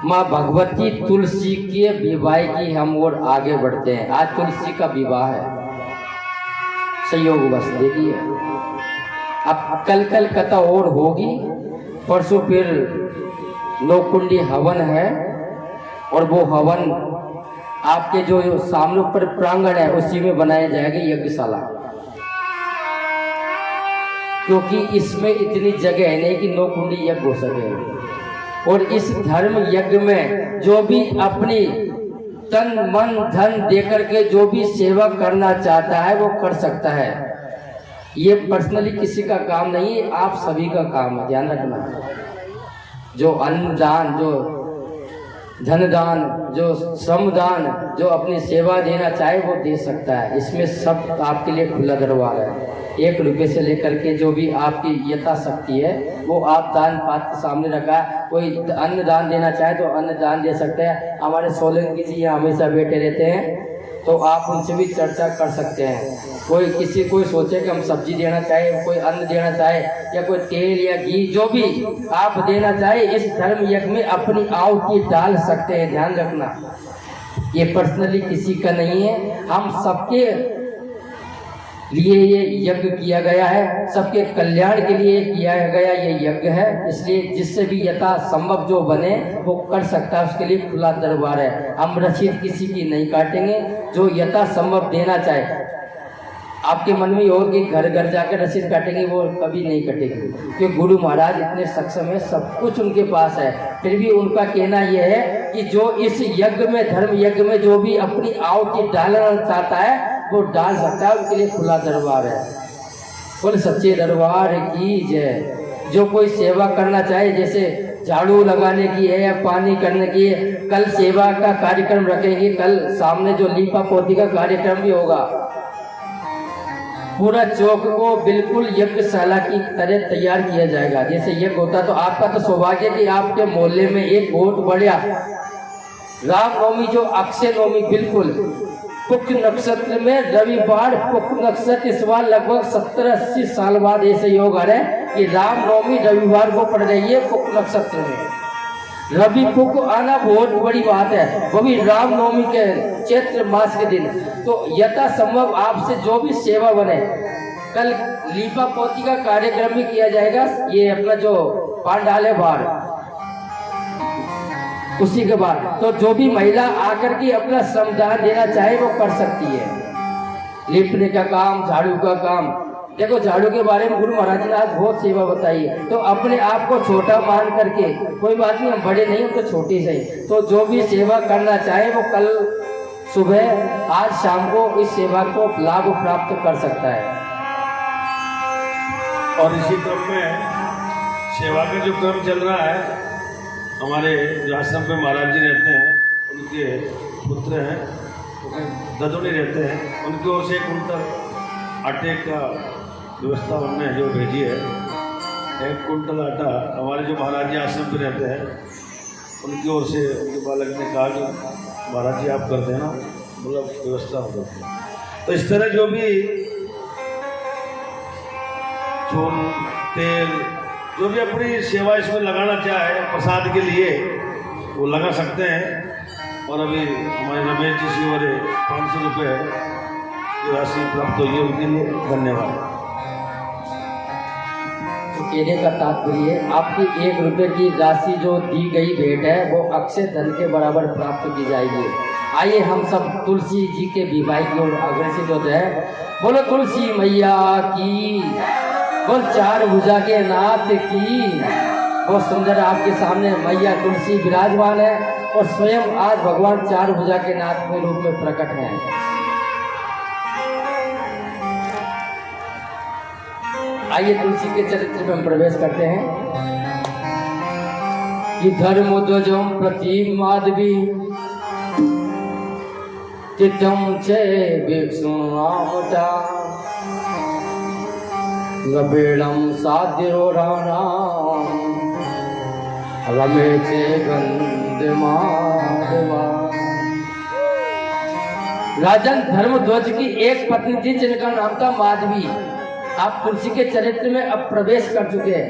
Speaker 1: माँ भगवती तुलसी के विवाह की हम और आगे बढ़ते हैं। आज तुलसी का विवाह है, संयोग बस देखिए। अब कल कथा और होगी, परसों फिर नौकुंडी हवन है, और वो हवन आपके जो सामने पर प्रांगण है उसी में बनाया जाएगा यज्ञशाला, क्योंकि इसमें इतनी जगह है नहीं कि नौकुंडी यज्ञ हो सके। और इस धर्म यज्ञ में जो भी अपनी तन मन धन देकर के जो भी सेवा करना चाहता है वो कर सकता है। ये पर्सनली किसी का काम नहीं है, आप सभी का काम है। ध्यान रखना। जो अन्नदान, जो धनदान, जो श्रमदान, जो अपनी सेवा देना चाहे वो दे सकता है। इसमें सब आपके लिए खुला दरबार है। 1 रुपये से लेकर के जो भी आपकी यथाशक्ति है वो आप दान पात्र सामने रखा है। कोई अन्न दान देना चाहे तो अन्न दान दे सकते हैं। हमारे सोलंकी जी यहाँ हमेशा बैठे रहते हैं, तो आप उनसे भी चर्चा कर सकते हैं। कोई सोचे कि हम सब्जी देना चाहे, कोई अन्न देना चाहे, या कोई तेल या घी, जो भी आप देना चाहे इस धर्म यज्ञ में अपनी आहुति डाल सकते हैं। ध्यान रखना, ये पर्सनली किसी का नहीं है, हम सबके लिए ये यज्ञ किया गया है, सबके कल्याण के लिए किया गया ये यज्ञ है। इसलिए जिससे भी यथा संभव जो बने वो कर सकता है, उसके लिए खुला दरबार है। हम रसीद किसी की नहीं काटेंगे, जो यथा संभव देना चाहे। आपके मन में और कि घर घर जाकर रसीद काटेंगे, वो कभी नहीं कटेगी, क्योंकि गुरु महाराज इतने सक्षम है, सब कुछ उनके पास है। फिर भी उनका कहना यह है कि जो इस यज्ञ में, धर्म यज्ञ में जो भी अपनी आहुति डालना चाहता है वो डाल सकता है, उनके लिए खुला दरबार है। बोले सच्चे दरबार की जय। जो कोई सेवा करना चाहे, जैसे झाड़ू लगाने की है या पानी करने की है, कल सेवा का कार्यक्रम रखेंगे। कल सामने जो लीपा पोती का कार्यक्रम भी होगा। पूरा चौक को बिल्कुल यज्ञशाला की तरह तैयार किया जाएगा। जैसे यज्ञ होता तो आपका तो सौभाग्य कि आपके मोहल्ले में एक बहुत बढ़िया रामनवमी, जो अक्षय नवमी, बिल्कुल पुष्य नक्षत्र में रविवार, पुष्य नक्षत्र इस बार लगभग 70-80 साल बाद ऐसे योग आ रहे हैं कि रामनवमी रविवार को पड़ रही है पुष्य नक्षत्र में। रवि पुष्य आना बहुत बड़ी बात है, वो भी रामनवमी के चैत्र मास के दिन। तो यथा संभव आपसे जो भी सेवा बने, कल लीपा पोती का कार्यक्रम भी किया जाएगा। ये अपना जो पांडाल है बाहर, उसी के बाद तो जो भी महिला आकर के अपना श्रमदान देना चाहे वो कर सकती है। लिपने का काम, झाड़ू का काम। देखो झाड़ू के बारे में गुरु महाराज ने आज बहुत सेवा बताई है, तो अपने आप को छोटा मान करके, कोई बात नहीं हम बड़े नहीं हम तो छोटे से, तो जो भी सेवा करना चाहे वो कल सुबह, आज शाम को इस सेवा को लाभ प्राप्त कर सकता है।
Speaker 3: और इसी क्रम में सेवा का जो क्रम चल रहा है, हमारे जो आश्रम पे महाराज जी रहते हैं, उनके पुत्र हैं ददुनी रहते हैं, उनकी ओर से एक कुंटल आटे का व्यवस्था उनने जो भेजी है। 1 कुंटल आटा हमारे जो महाराज जी आश्रम पे रहते हैं, उनकी ओर से उनके बालक ने कहा कि महाराज जी आप कर देना, मतलब व्यवस्था हो जाती है। तो इस तरह जो भी चून, तेल, जो भी अपनी सेवा इसमें लगाना चाहे प्रसाद के लिए वो लगा सकते हैं। और अभी हमारे रमेश जी से और 500 रुपये जो राशि प्राप्त हुई है उनके लिए धन्यवाद।
Speaker 1: तो कहने का तात्पर्य, आपकी 1 रुपये की राशि जो दी गई भेंट है वो अक्षय धन के बराबर प्राप्त की जाएगी। आइए हम सब तुलसी जी के विवाह की ओर अग्रसित होते हैं। बोलो तुलसी मैया की, बोल 4 भुजा के नाथ की। बहुत सुंदर आपके सामने मैया तुलसी विराजमान है और स्वयं आज भगवान 4 भुजा के नाथ के रूप में प्रकट हैं। आइए तुलसी के चरित्र में हम प्रवेश करते हैं कि धर्म ध्वजम प्रति माधवी तिथम चे विष्णुनामटा गबेड़म साध्यरो राणाम रमेशे गंधमाधवा। राजन धर्मध्वज की एक पत्नी थी जिनका नाम था माधवी। आप तुलसी के चरित्र में अब प्रवेश कर चुके हैं।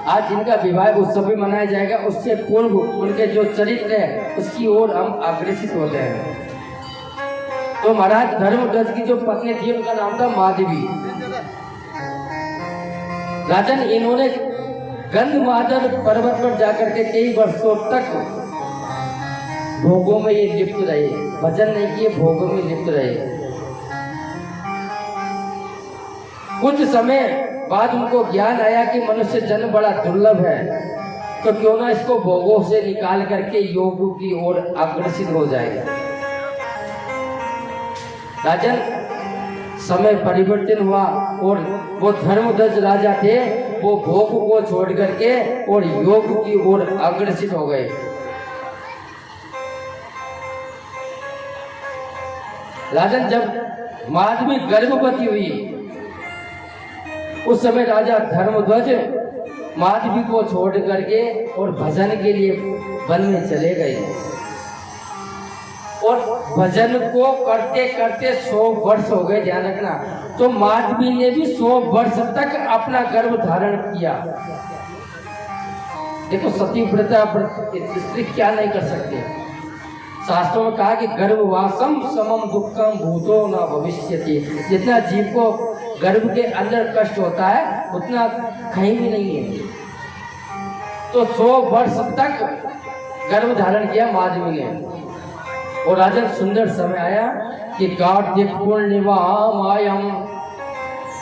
Speaker 1: आज जिनका विवाह उत्सव भी मनाया जाएगा, उससे पूर्व उनके जो चरित्र है उसकी ओर हम अग्रसित होते हैं। तो महाराज धर्मध्वज की जो पत्नी थी उनका नाम था माधवी। राजन इन्होंने गंधमादन पर्वत पर जाकर के कई वर्षों तक भोगों में ये लिप्त रहे, भजन नहीं किए, भोगों में लिप्त रहे। कुछ समय बाद उनको ज्ञान आया कि मनुष्य जन्म बड़ा दुर्लभ है, तो क्यों ना इसको भोगों से निकाल करके योग की ओर अग्रसित हो जाए। राजन समय परिवर्तन हुआ और वो धर्मध्वज राजा थे, वो भोग को छोड़ करके और योग की ओर अग्रसित हो गए। राजन जब माधवी गर्भवती हुई उस समय राजा धर्मध्वज माधवी को छोड़ करके और भजन के लिए वन में चले गए और भजन को करते करते 100 वर्ष हो गए। ध्यान रखना, तो माधवी ने भी 100 वर्ष तक अपना गर्भ धारण किया। देखो सती प्रथा स्त्री क्या नहीं कर सकते, शास्त्रों में कहा कि गर्भवासम समम दुखम भूतो न भविष्यति। जितना जीव को गर्भ के अंदर कष्ट होता है उतना कहीं भी नहीं है। तो 100 वर्ष तक गर्भ धारण किया माधवी ने। और राजन सुंदर समय आया कि कार्तिक पूर्णिमा मायम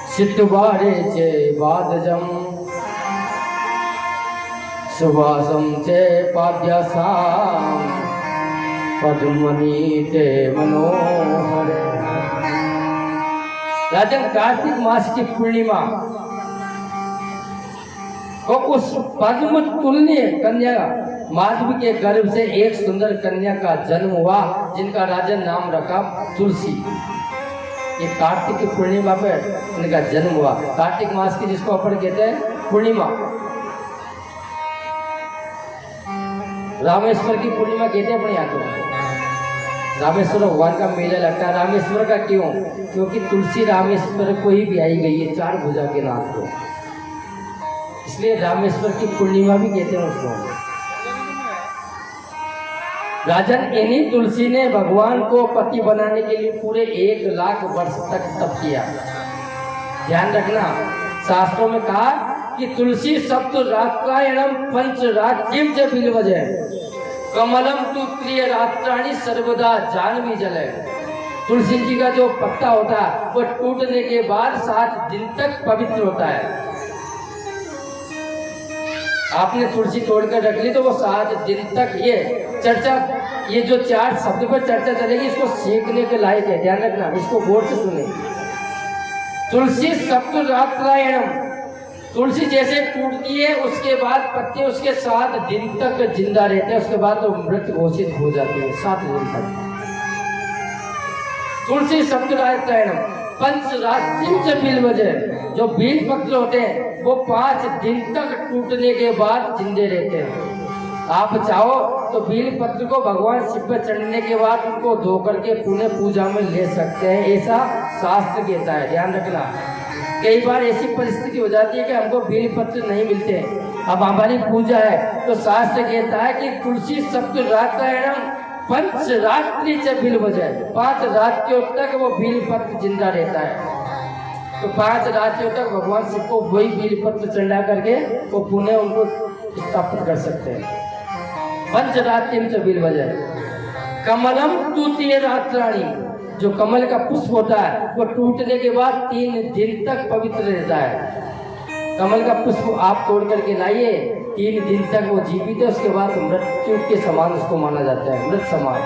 Speaker 1: सिद्धवारे चे बादजम सुभाषम चे पाद्यासाम पद्मनी ते मनोहर। राजन कार्तिक मास की पूर्णिमा को उस पद्म तुल्य कन्या माधवी के गर्भ से एक सुंदर कन्या का जन्म हुआ जिनका राजन नाम रखा तुलसी। ये कार्तिक की पूर्णिमा पर उनका जन्म हुआ। कार्तिक मास की जिसको अपन कहते हैं पूर्णिमा, रामेश्वर की पूर्णिमा कहते हैं अपने यहाँ तो। रामेश्वर भगवान का मेला लगता है। रामेश्वर का क्यों? क्योंकि तुलसी रामेश्वर को ही ब्याही गई है 4 भुजा के नाथ को, इसलिए रामेश्वर की पूर्णिमा भी कहते हैं उसको। राजन इन्हीं तुलसी ने भगवान को पति बनाने के लिए पूरे 1 लाख वर्ष तक तप किया। ध्यान रखना, शास्त्रों में कहा कि तुलसी सप्त रात्रायणम पंच रात्रिम च बिल्वजय कमलम तु त्रिय रात्राणि सर्वदा जानवी जलय। तुलसी जी का जो पत्ता होता है वो टूटने के बाद 7 दिन तक पवित्र होता है। आपने तुलसी तोड़कर रख ली तो वो 7 दिन तक ये चर्चा, ये जो 4 शब्द पर चर्चा चलेगी इसको सीखने के लायक है। ध्यान रखना, इसको गौर से सुने। तुलसी सप्त रात्रायणम, तुलसी जैसे टूटती है उसके बाद पत्ते उसके 7 दिन तक जिंदा रहते हैं, उसके बाद तो मृत घोषित हो जाती है 7 दिन तक। तुलसी सप्त रात्रायणम पंच रात्रिम च बिल्वजय, जो बील पत्र होते हैं वो 5 दिन तक टूटने के बाद जिंदे रहते हैं। आप चाहो तो बील पत्र को भगवान शिव पर चढ़ने के बाद उनको धो करके पुण्य पूजा में ले सकते हैं, ऐसा शास्त्र कहता है। ध्यान रखना, कई बार ऐसी परिस्थिति हो जाती है कि हमको बेल पत्र नहीं मिलते, अब हमारी पूजा है तो शास्त्र कहता है कि तुलसी सप्त रात्रायणम पंच रात्रि च बिल्वजय, 5 रात्रियों तक वो बेल पत्र जिंदा रहता है। तो 5 रात्रियों तक भगवान शिव को वही बेल पत्र चढ़ा करके वो पुण्य उनको स्थापित कर सकते हैं। पंच रात्रिम च बिल्वजय कमलम तृतीय रात्राणि, जो कमल का पुष्प होता है वो टूटने के बाद 3 दिन तक पवित्र रहता है। कमल का पुष्प आप तोड़ करके लाइए, 3 दिन तक वो जीवित है, उसके बाद मृत्यु के समान उसको माना जाता है, मृत समान।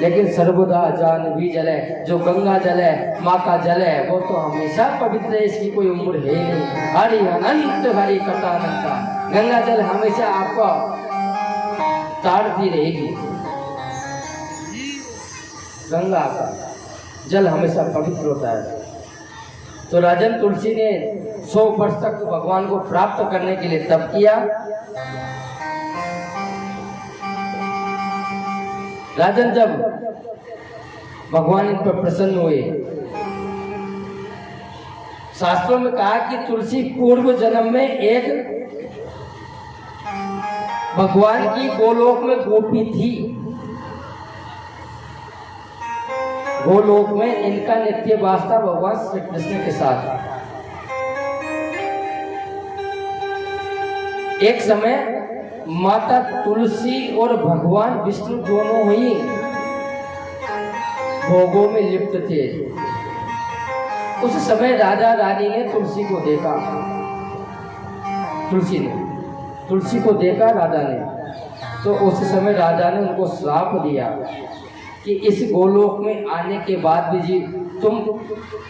Speaker 1: लेकिन सर्वदा जानवी जल है, जो गंगा जल है, माँ का जल है, वो तो हमेशा पवित्र है, इसकी कोई उम्र है ही नहीं। हरि अनंत हरि कथा अनंता, गंगा जल हमेशा आपको ताड़ती रहेगी। गंगा का जल हमेशा पवित्र होता है। तो राजन तुलसी ने 100 वर्ष तक भगवान को प्राप्त करने के लिए तप किया। राजन जब भगवान इन पर प्रसन्न हुए, शास्त्रों में कहा कि तुलसी पूर्व जन्म में एक भगवान की गोलोक में गोपी थी। गोलोक में इनका नित्य वास था भगवान श्री कृष्ण के साथ। एक समय माता तुलसी और भगवान विष्णु दोनों ही भोगों में लिप्त थे। उस समय राजा रानी ने तुलसी को देखा, तुलसी को देखा राजा ने, तो उस समय राजा ने उनको श्राप दिया कि इस गोलोक में आने के बाद भी जी तुम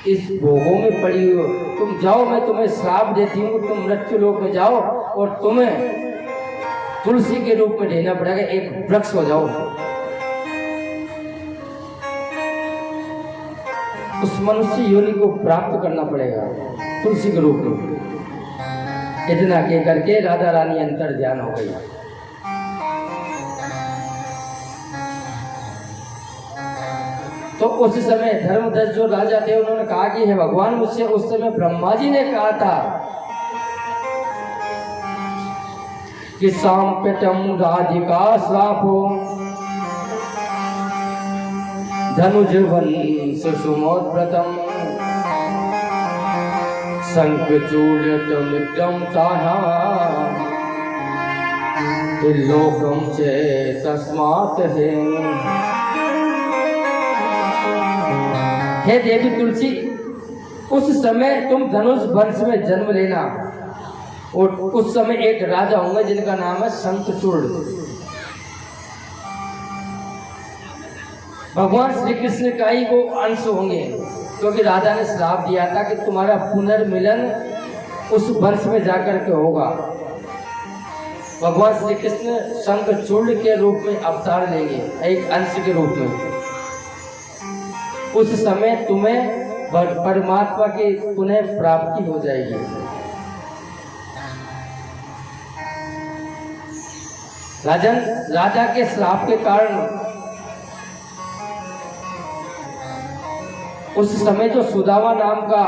Speaker 1: इस भोगों में पड़ी हो, तुम जाओ, मैं तुम्हें श्राप देती हूँ, तुम मृत्यु लोक में जाओ और तुम्हें तुलसी के रूप में रहना पड़ेगा, एक वृक्ष हो जाओ। उस मनुष्य योनि को प्राप्त करना पड़ेगा तुलसी के रूप में। इतना कह करके राधा रानी अंतर ध्यान हो गई। तो उस समय धर्मध्वज जो राजा थे उन्होंने कहा कि हे भगवान, मुझसे उस समय ब्रह्मा जी ने कहा था कि सांप्रतम राधिका श्रापो धनुज वंश सुमोद्व्रतम शंखचूड़मित्रम चाहा लोकम चे तस्मात् हे देवी तुलसी, उस समय तुम धनुष वंश में जन्म लेना और उस समय एक राजा होंगे जिनका नाम है शंखचूड़। भगवान श्री कृष्ण का ही वो अंश होंगे, क्योंकि राजा ने श्राप दिया था कि तुम्हारा पुनर्मिलन उस वंश में जाकर के होगा। भगवान श्री कृष्ण शंखचूड़ के रूप में अवतार लेंगे, एक अंश के रूप में। उस समय तुम्हें परमात्मा की पुनः प्राप्ति हो जाएगी। राजन, राजा के श्राप के कारण उस समय जो सुदामा नाम का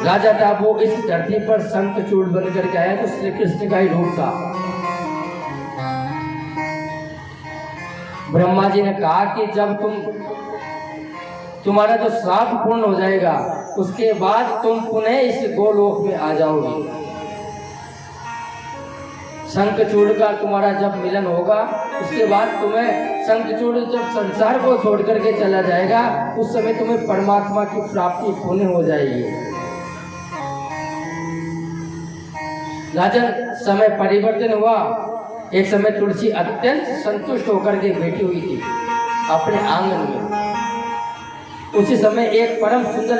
Speaker 1: राजा था वो इस धरती पर शंखचूड़ बन करके आया, तो श्री कृष्ण का ही रूप था। ब्रह्मा जी ने कहा कि जब तुम्हारा जो श्राप पूर्ण हो जाएगा उसके बाद तुम पुनः इस गोलोक में आ जाओगे। शंखचूड़ का तुम्हारा जब मिलन होगा उसके बाद तुम्हें शंखचूड़ जब संसार को छोड़ करके चला जाएगा उस समय तुम्हें परमात्मा की प्राप्ति पुण्य हो जाएगी। राजन, समय परिवर्तन हुआ। एक समय तुलसी अत्यंत संतुष्ट होकर के बैठी हुई थी अपने आंगन में। उसी समय एक परम सुंदर